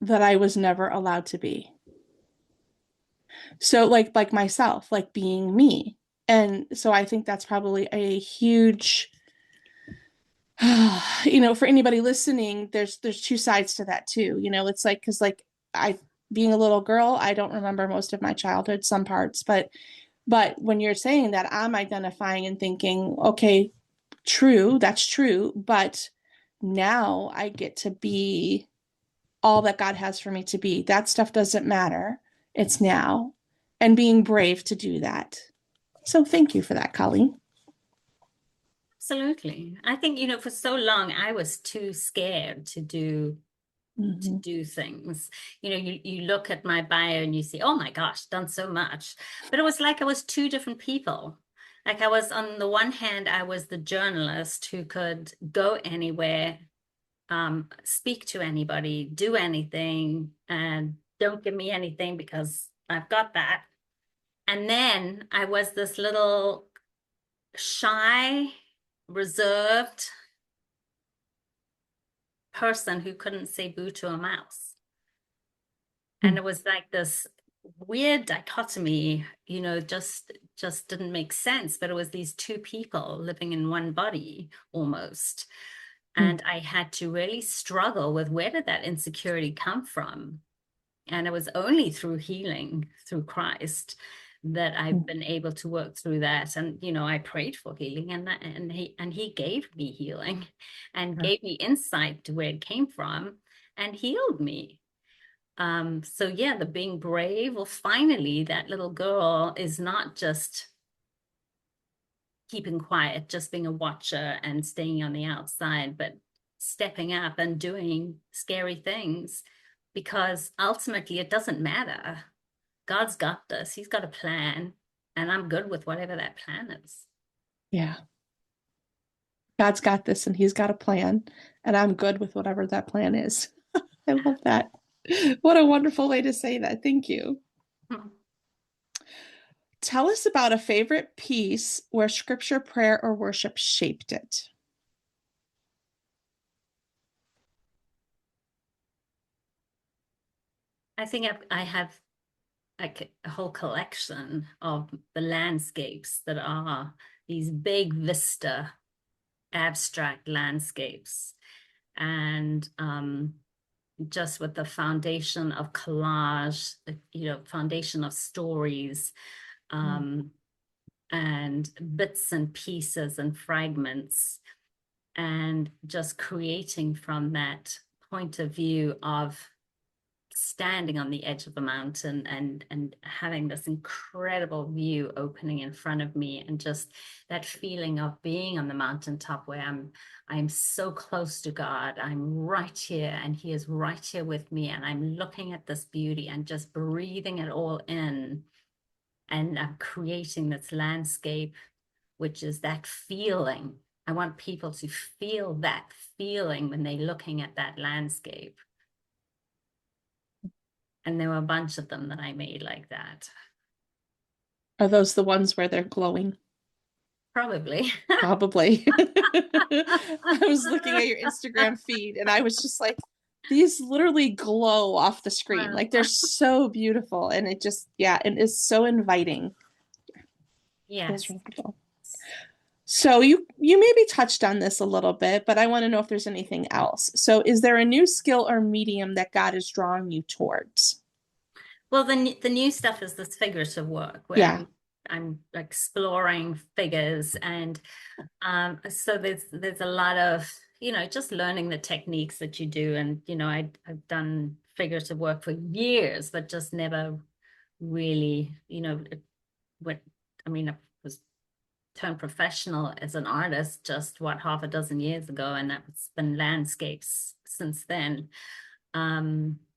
that I was never allowed to be. So like myself, like being me. And so I think that's probably a huge for anybody listening, there's two sides to that too. It's like because like I being a little girl, I don't remember most of my childhood, some parts, but when you're saying that, I'm identifying and thinking, okay, true, that's true, but now I get to be all that God has for me to be. That stuff doesn't matter. It's now. And being brave to do that. So thank you for that, Colleen. Absolutely. I think, for so long I was too scared to do things. You look at my bio and you see, oh my gosh, done so much. But it was like I was two different people. Like I was, on the one hand, I was the journalist who could go anywhere, speak to anybody, do anything, and don't give me anything because I've got that. And then I was this little shy, reserved person who couldn't say boo to a mouse. And it was like this weird dichotomy, just didn't make sense. But it was these two people living in one body almost. And I had to really struggle with, where did that insecurity come from? And it was only through healing, through Christ, that I've been able to work through that. And I prayed for healing, and he gave me healing and gave me insight to where it came from and healed me. So yeah, the being brave, well, finally, that little girl is not just keeping quiet, just being a watcher and staying on the outside, but stepping up and doing scary things, because ultimately it doesn't matter. God's got this. He's got a plan, and I'm good with whatever that plan is. Yeah. God's got this and he's got a plan, and I'm good with whatever that plan is. I love that. What a wonderful way to say that. Thank you. Tell us about a favorite piece where scripture, prayer, or worship shaped it. I think I have like a whole collection of the landscapes that are these big vista abstract landscapes, and just with the foundation of collage, foundation of stories, and bits and pieces and fragments, and just creating from that point of view of standing on the edge of the mountain and having this incredible view opening in front of me, and just that feeling of being on the mountaintop where I'm so close to God. I'm right here and he is right here with me, and I'm looking at this beauty and just breathing it all in, and I'm creating this landscape, which is that feeling. I want people to feel that feeling when they're looking at that landscape. And there were a bunch of them that I made like that. Are those the ones where they're glowing? Probably. Probably. I was looking at your Instagram feed and I was just like, these literally glow off the screen. Like they're so beautiful. And it just, yeah, it is so inviting. It is Yes. really cool. So you maybe touched on this a little bit, but I want to know if there's anything else. So is there a new skill or medium that God is drawing you towards? Well, the new stuff is this figurative work where Yeah. I'm exploring figures, and so there's a lot of, just learning the techniques that you do. And I've done figurative work for years, but just never really, what I mean, I was turned professional as an artist just what, half a dozen years ago, and that's been landscapes since then.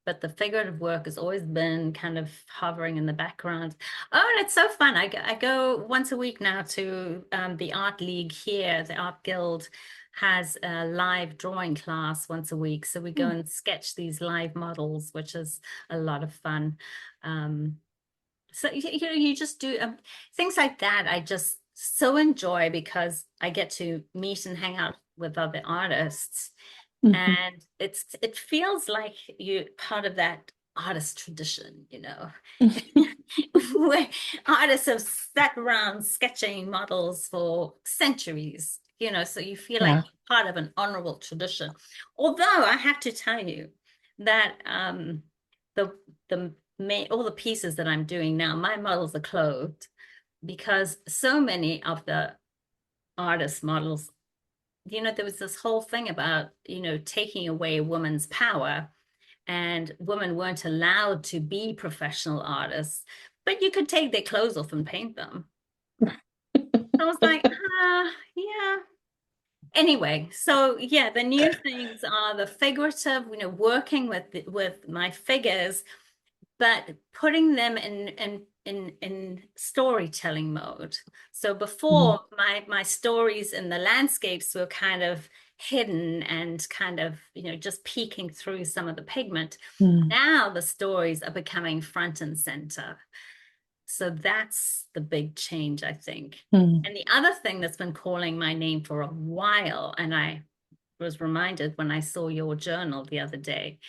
But the figurative work has always been kind of hovering in the background. Oh, and it's so fun. I go once a week now to the Art League here. The Art Guild has a live drawing class once a week. So we go Hmm. and sketch these live models, which is a lot of fun. Um, so you just do things like that. I just so enjoy because I get to meet and hang out with other artists, Mhm. and it feels like you're part of that artist tradition, where artists have sat around sketching models for centuries, so you feel like Yeah. you're part of an honorable tradition. Although I have to tell you that the all the pieces that I'm doing now, my models are clothed, because so many of the artist models, there was this whole thing about, taking away a woman's power, and women weren't allowed to be professional artists, but you could take their clothes off and paint them. I was like, yeah. Anyway, so yeah, the new things are the figurative, working with my figures, but putting them in storytelling mode. So Mm. before, my stories in the landscapes were kind of hidden and kind of, just peeking through some of the pigment. Mm. Now the stories are becoming front and center. So that's the big change, I think. Mm. And the other thing that's been calling my name for a while, and I was reminded when I saw your journal the other day,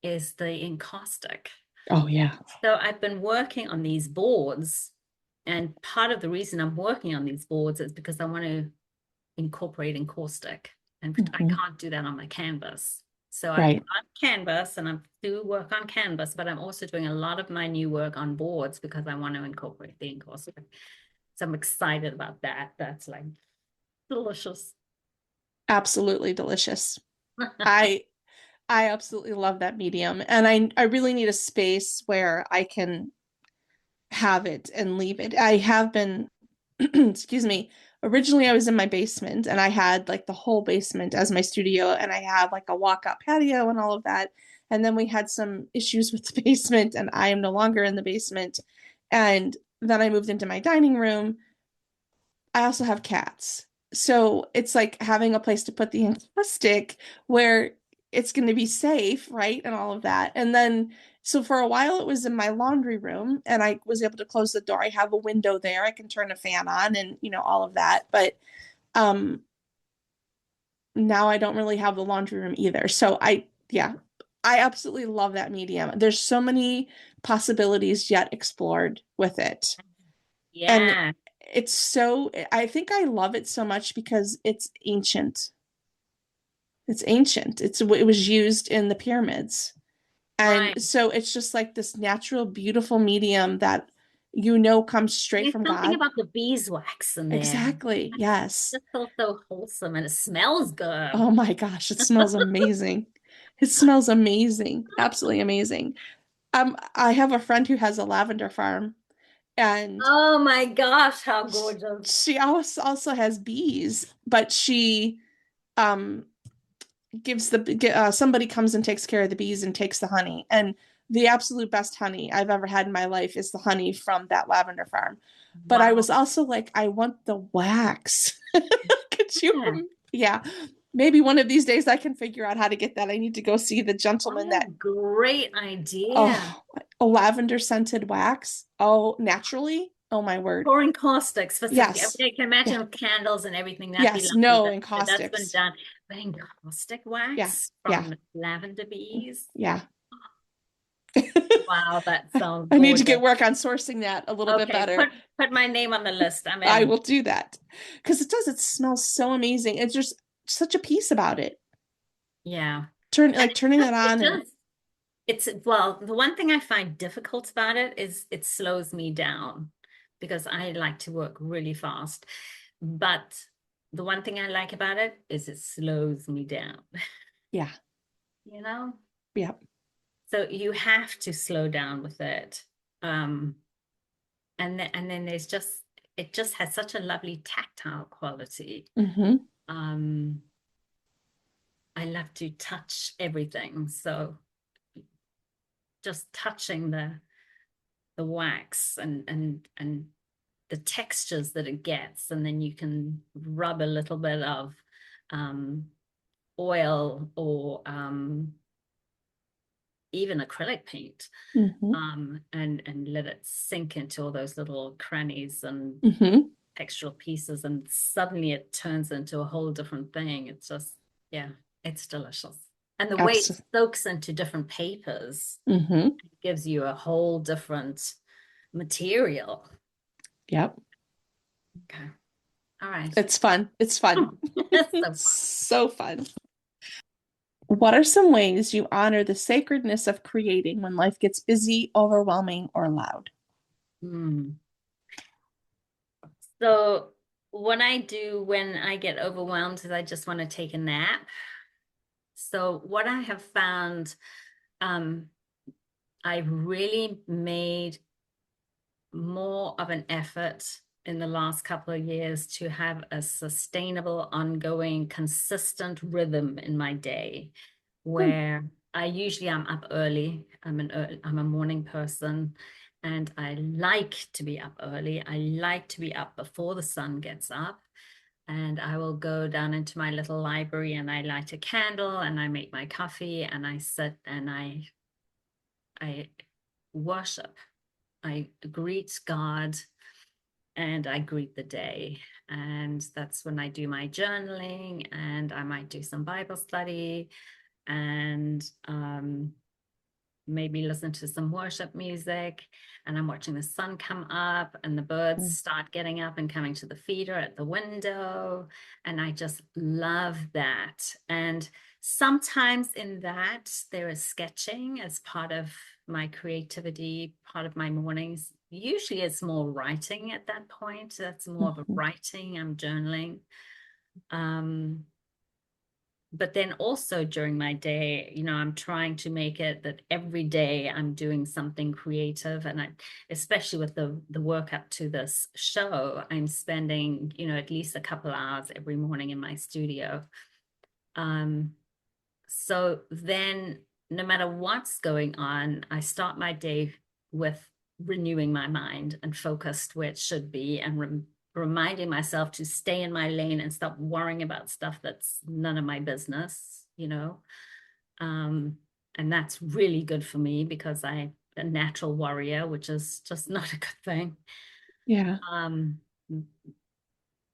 is the encaustic. Oh yeah. So I've been working on these boards, and part of the reason I'm working on these boards is because I want to incorporate encaustic, and I Mhm. can't do that on my canvas. So I've Right. got canvas and I do work on canvas, but I'm also doing a lot of my new work on boards because I want to incorporate the encaustic. So I'm excited about that. That's like delicious. Absolutely delicious. I I absolutely love that medium. And I really need a space where I can have it and leave it. I have been, excuse me, originally I was in my basement and I had like the whole basement as my studio and I had like a walkout patio and all of that. And then we had some issues with the basement and I am no longer in the basement. And then I moved into my dining room. I also have cats. So it's like having a place to put the stick where it's going to be safe, right? And all of that. And then, so for a while, it was in my laundry room and I was able to close the door. I have a window there. I can turn a fan on and, all of that. But um, now I don't really have the laundry room either. So yeah, I absolutely love that medium. There's so many possibilities yet explored with it. And Yeah, I think I love it so much because it's ancient. It's ancient. It was used in the pyramids. And right. so it's just like this natural, beautiful medium that comes straight There's from something God. about the beeswax in there. Exactly. Yes. Just feels so wholesome and it smells good. Oh my gosh, it smells amazing. It smells amazing. Absolutely amazing. I have a friend who has a lavender farm, and Oh my gosh, how gorgeous. she also has bees, but she um gives somebody comes and takes care of the bees and takes the honey. And the absolute best honey I've ever had in my life is the honey from that lavender farm. But I Wow. was also like, I want the wax. Could you? Yeah. Yeah. Maybe one of these days I can figure out how to get that. I need to go see the gentleman What a that, great idea. oh, a lavender scented wax. Oh, naturally. Oh my word. Pouring caustics for such, I Yes. mean, I can Yeah. imagine with candles and everything, that'd be Yes. lovely, No, but in that's been caustics. done. But in caustic Yeah. wax Yeah. from lavender bees. Yeah. Wow, that sounds I need to get gorgeous. work on sourcing that a little bit Okay, better. put my name on the list. I'm I in. will do that because it does. It smells so amazing. It's just such a piece about it. Yeah. Turning that It on and does. It's well, the one thing I find difficult about it is it slows me down because I like to work really fast. But the one thing I like about it is it slows me down, yeah, you know? yeah. So you have to slow down with it. Um, and then there's just it just has such a lovely tactile quality. Mm-hmm. Um, I love to touch everything. So just touching the wax and the textures that it gets, and then you can rub a little bit of um, oil or even acrylic paint, Mm-hmm. and let it sink into all those little crannies and Mm-hmm. textural pieces, and suddenly it turns into a whole different thing. It's just, yeah, it's delicious. And the way it Absolutely. soaks into different papers Mm-hmm. gives you a whole different material. Yep. Okay. All right. It's fun. It's fun. That's so It's fun. so fun. What are some ways you honor the sacredness of creating when life gets busy, overwhelming, or loud? Hmm. So what I do when I get overwhelmed is I just want to take a nap. So what I have found, um, I've really made more of an effort in the last couple of years to have a sustainable, ongoing, consistent rhythm in my day Hmm. where I usually am up early. I'm a morning person and I like to be up early. I like to be up before the sun gets up. And I will go down into my little library and I light a candle and I make my coffee and I sit and I worship. I greet God and I greet the day. And that's when I do my journaling and I might do some Bible study and maybe listen to some worship music. And I'm watching the sun come up and the birds start getting up and coming to the feeder at the window. And I just love that. And sometimes in that, there is sketching as part of my creativity, part of my mornings. Usually it's more writing at that point. That's more of a Mhm. writing, I'm journaling. Um, but then also during my day, I'm trying to make it that every day I'm doing something creative. And especially with the work up to this show, I'm spending, at least a couple hours every morning in my studio. Um, so then no matter what's going on, I start my day with renewing my mind and focused where it should be and reminding myself to stay in my lane and stop worrying about stuff that's none of my business. Um, and that's really good for me because I'm a natural worrier, which is just not a good thing. Yeah. Um,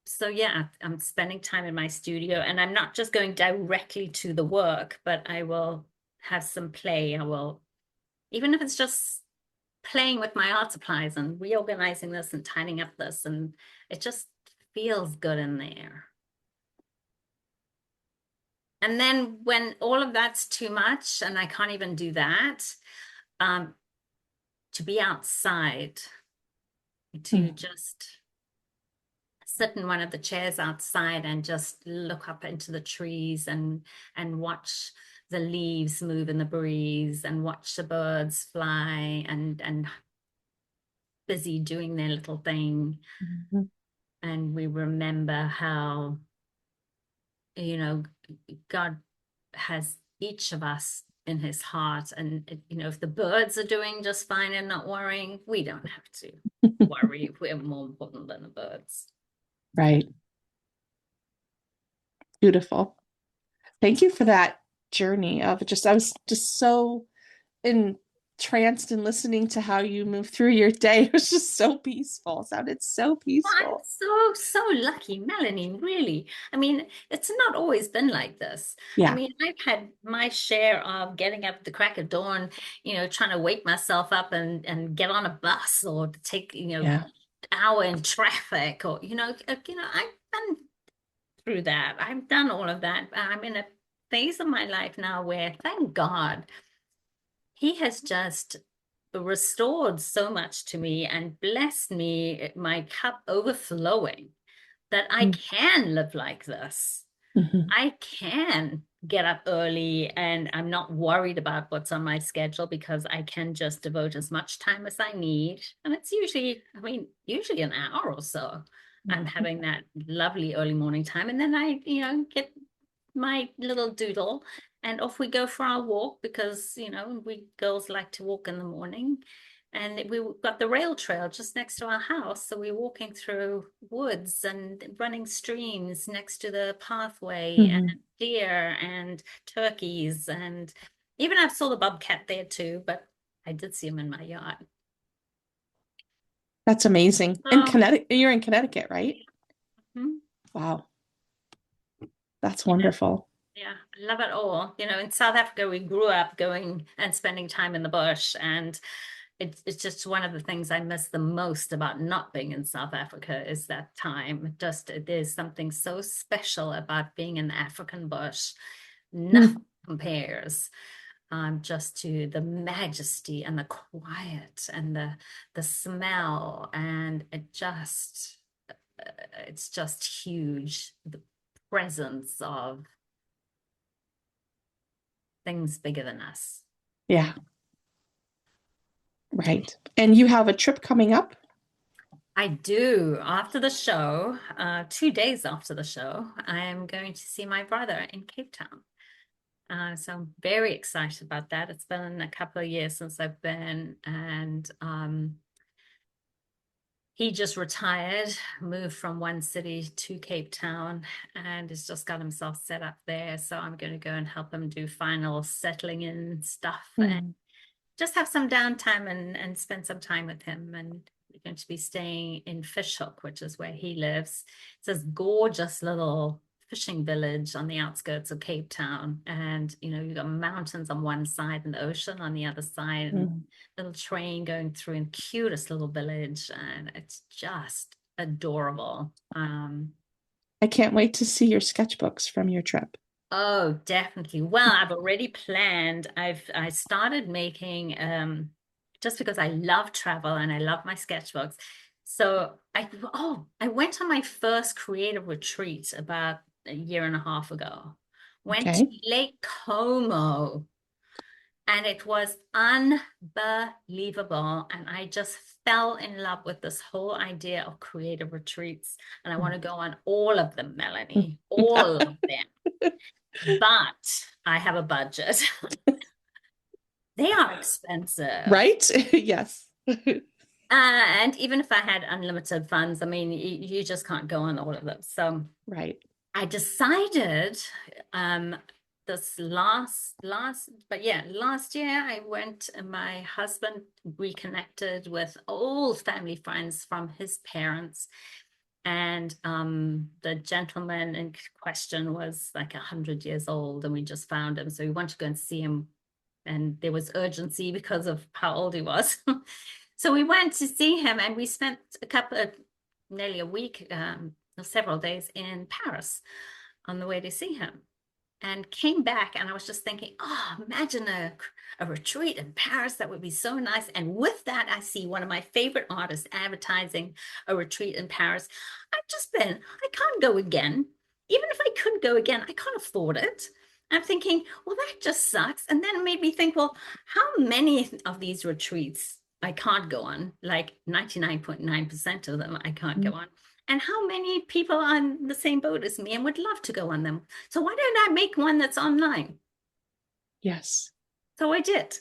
so yeah, I'm spending time in my studio and I'm not just going directly to the work, but I will have some play. I will, even if it's just playing with my art supplies and reorganizing this and tidying up this, and it just feels good in there. And then when all of that's too much and I can't even do that, um, to be outside to just sit in one of the chairs outside and just look up into the trees and watch the leaves move in the breeze and watch the birds fly and busy doing their little thing. Mhm. And we remember how, you know, God has each of us in his heart. And, you know, if the birds are doing just fine and not worrying, we don't have to worry. We're more important than the birds. Right. Beautiful. Thank you for that journey of just, I was just so entranced in listening to how you move through your day. It was just so peaceful. It sounded so Well, I'm peaceful. so lucky, Melanie, really. I mean, it's not always been like this. I Yeah. mean, I've had my share of getting up at the crack of dawn, you know, trying to wake myself up and get on a bus or to take, you know, Yeah. hour in traffic or, I've been through that. I've done all of that. I'm in a phase of my life now where, thank God, he has just restored so much to me and blessed me, my cup overflowing, that I can live like this. Mm-hmm. I can get up early and I'm not worried about what's on my schedule because I can just devote as much time as I need. And it's usually, I mean, usually an hour or so. I'm having that lovely early morning time. And then I, get my little doodle and off we go for our walk because, we girls like to walk in the morning. And we got the rail trail just next to our house. So we're walking through woods and running streams next to the pathway and Mm-hmm. deer and turkeys. And even I saw the bobcat there too, but I did see him in my yard. That's amazing. In Oh, Connecticut, you're in Connecticut, right? mhm. Wow. That's Yeah. wonderful. Yeah, I love it all. In South Africa, we grew up going and spending time in the bush, and it's just one of the things I miss the most about not being in South Africa is that time. Just there's something so special about being in the African bush. Nothing Mm. compares just to the majesty and the quiet and the smell, and it's just huge. The presence of things bigger than us. Yeah, right. And you have a trip coming up? I do. After the show, 2 days after the show, I am going to see my brother in Cape Town. So I'm very excited about that. It's been a couple of years since I've been, and he just retired, moved from one city to Cape Town, and has just got himself set up there. So I'm going to go and help him do final settling in stuff and Mm. just have some downtime and spend some time with him. And we're going to be staying in Fishhook, which is where he lives. It's this gorgeous little fishing village on the outskirts of Cape Town. And, you've got mountains on one side and the ocean on the other side, and Mm. little train going through and cutest little village. And it's just adorable. I can't wait to see your sketchbooks from your trip. Oh, definitely. Well, I've already planned. I started making just because I love travel and I love my sketchbooks. So I went on my first creative retreat about a year and a half ago. Went to Okay. Lake Como, and it was unbelievable. And I just fell in love with this whole idea of creative retreats. And I want to go on all of them, Melanie, all of them. But I have a budget. They are expensive. Right? Yes. And even if I had unlimited funds, I mean, you just can't go on all of them. So Right. I decided this last year I went and my husband reconnected with old family friends from his parents. And the gentleman in question was like 100 years old, and we just found him. So we wanted to go and see him, and there was urgency because of how old he was. So we went to see him, and we spent nearly a week, or several days in Paris on the way to see him. and came back, and I was just thinking, oh, imagine a retreat in Paris. That would be so nice. And with that, I see one of my favorite artists advertising a retreat in Paris. I can't go again. Even if I could go again, I can't afford it. I'm thinking, well, that just sucks. And then it made me think, well, how many of these retreats I can't go on? Like 99.9% of them I can't go on. And how many people are on the same boat as me and would love to go on them? So why don't I make one that's online? Yes. So I did. I made,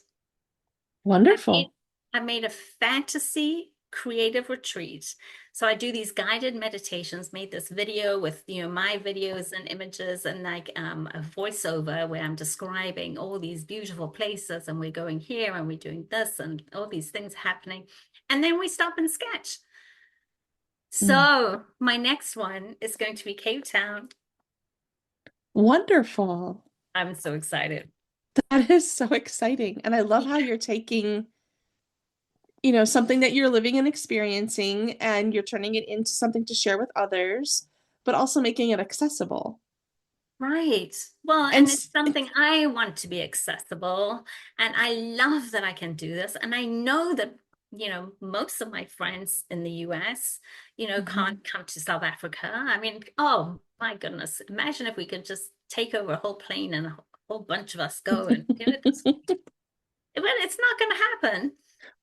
Wonderful. I made a fantasy creative retreat. So I do these guided meditations, made this video with, my videos and images and like a voiceover where I'm describing all these beautiful places and we're going here and we're doing this and all these things happening. And then we stop and sketch. So my next one is going to be Cape Town. Wonderful. I'm so excited. That is so exciting. And I love how you're taking, something that you're living and experiencing and you're turning it into something to share with others, but also making it accessible. Right. Well, And and it's something I want to be accessible. And I love that I can do this. And I know that, most of my friends in the US, can't come to South Africa. I mean, oh my goodness. Imagine if we could just take over a whole plane and a whole bunch of us go and do it. But it's not going to happen.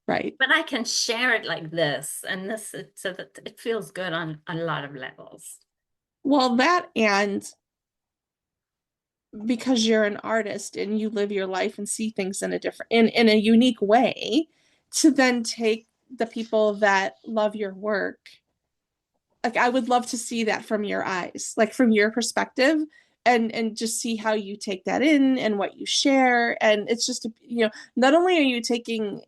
right. But I can share it like this, and so that it feels good on a lot of levels. Well, that and because you're an artist and you live your life and see things in a different in a unique way, to then take the people that love your work, like I would love to see that from your eyes, like from your perspective, and just see how you take that in and what you share. And it's just, not only are you taking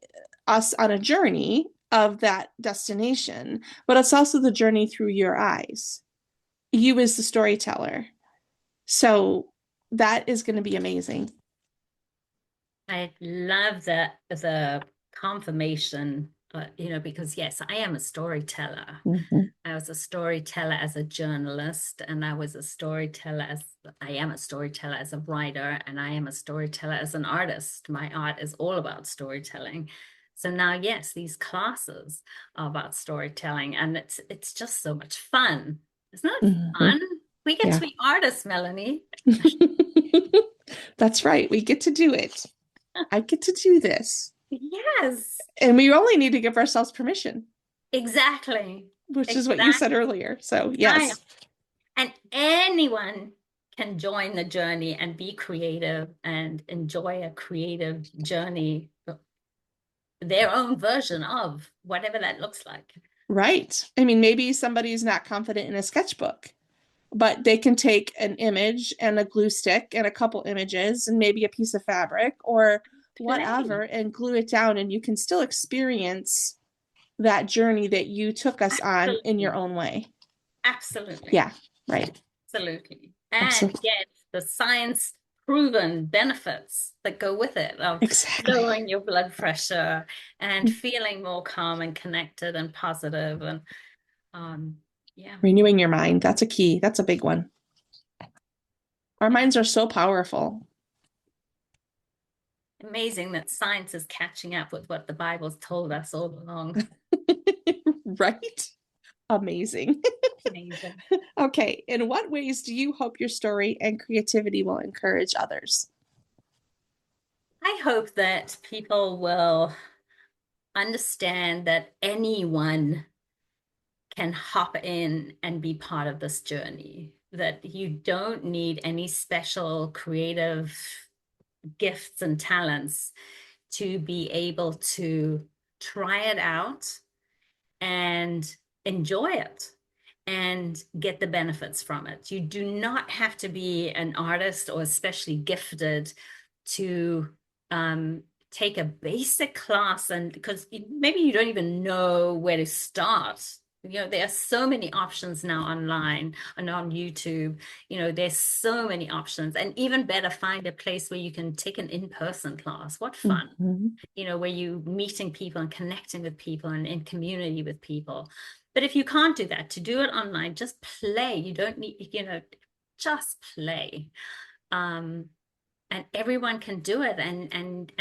us on a journey of that destination, but it's also the journey through your eyes, you as the storyteller. So that is going to be amazing. I love the confirmation, because yes, I am a storyteller. Mhm. I was a storyteller as a journalist, and I am a storyteller as a writer, and I am a storyteller as an artist. My art is all about storytelling. So now, yes, these classes are about storytelling, and it's just so much fun. Isn't it Mhm. fun? We get to Yeah. be artists, Melanie. That's right. We get to do it. I get to do this. Yes, And we only need to give ourselves permission, exactly. which is what you said Exactly. earlier. So, I am. yes. And anyone can join the journey and be creative and enjoy a creative journey, their own version of whatever that looks like. Right. I mean, maybe somebody's not confident in a sketchbook, but they can take an image and a glue stick and a couple images and maybe a piece of fabric or Play. whatever and glue it down, and you can still experience that journey that you took us on in your Absolutely. own way. Absolutely. Yeah, right. Absolutely. And Absolutely. get the science proven benefits that go with it of Exactly. lowering your blood pressure and feeling more calm and connected and positive and yeah. Renewing your mind. That's a key. That's a big one. Our Yeah. minds are so powerful. Amazing that science is catching up with what the Bible's told us all along. Right? Amazing. Amazing. Okay. In what ways do you hope your story and creativity will encourage others? I hope that people will understand that anyone can hop in and be part of this journey, that you don't need any special creative gifts and talents to be able to try it out and enjoy it and get the benefits from it. You do not have to be an artist or especially gifted to take a basic class, and because maybe you don't even know where to start. There are so many options now online and on YouTube. There's so many options, and even better, find a place where you can take an in-person class. What fun. Mhm. Where you meeting people and connecting with people and in community with people. But if you can't do that, to do it online, just play. You don't need, just play. Um, and everyone can do it, and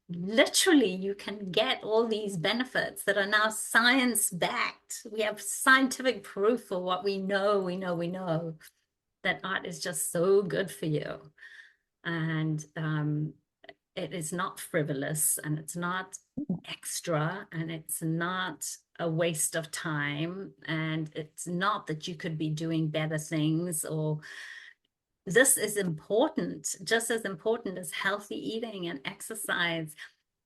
literally you can get all these benefits that are now science backed. We have scientific proof for what we know that art is just so good for you. And it is not frivolous, and it's not extra, and it's not a waste of time, and it's not that you could be doing better things. Or this is important, just as important as healthy eating and exercise.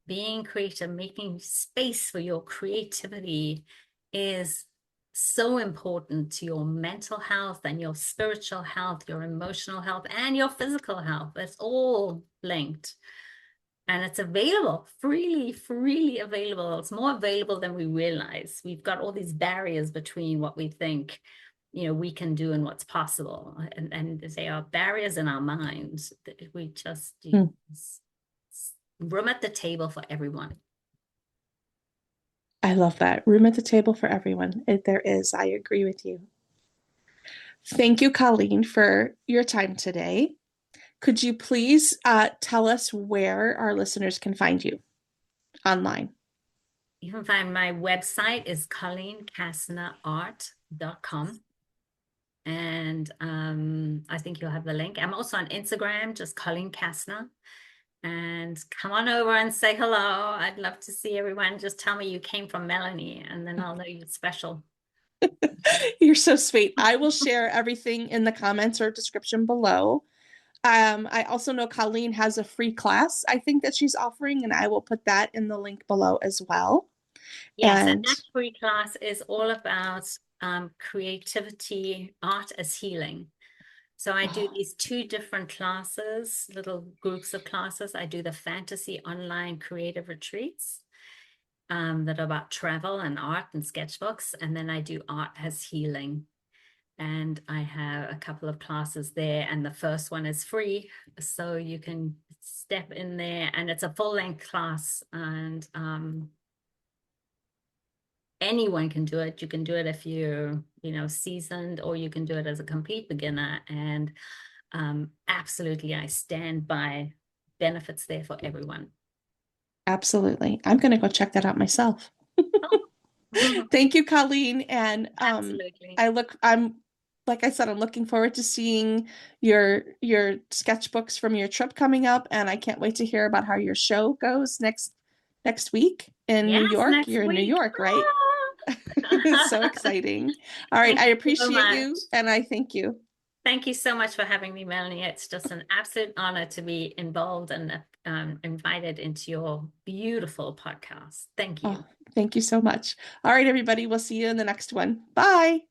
Being creative, making space for your creativity is so important to your mental health and your spiritual health, your emotional health, and your physical health. It's all linked. And it's available, freely available. It's more available than we realize. We've got all these barriers between what we think, we can do and what's possible. And they are barriers in our minds that we just Mm. room at the table for everyone. I love that. Room at the table for everyone. There is. I agree with you. Thank you, Colleen, for your time today. Could you please tell us where our listeners can find you online? You can find my website is colleenkastnerart.com. And I think you'll have the link. I'm also on Instagram, just Colleen Kastner. And come on over and say hello. I'd love to see everyone. Just tell me you came from Melanie, and then I'll know you're special. You're so sweet. I will share everything in the comments or description below. I also know Colleen has a free class, I think, that she's offering, and I will put that in the link below as well. Yes, and And that free class is all about creativity, art as healing. So I do oh, these two different classes, little groups of classes. I do the fantasy online creative retreats that are about travel and art and sketchbooks. And then I do art as healing. And I have a couple of classes there. And the first one is free. So you can step in there, and it's a full length class. And anyone can do it. You can do it if you're, seasoned, or you can do it as a complete beginner. And absolutely, I stand by benefits there for everyone. absolutely. I'm going to go check that out myself. Oh, Thank you, Colleen. And absolutely. I'm like I said, I'm looking forward to seeing your sketchbooks from your trip coming up, and I can't wait to hear about how your show goes next week in New Yes, York. next You're in New week. York, right? So exciting. All right, Thank I you so appreciate much. you and I thank you. Thank you so much for having me, Melanie. It's just an absolute honor to be involved and invited into your beautiful podcast. Thank Oh, you. thank you so much. All right, everybody, we'll see you in the next one. Bye.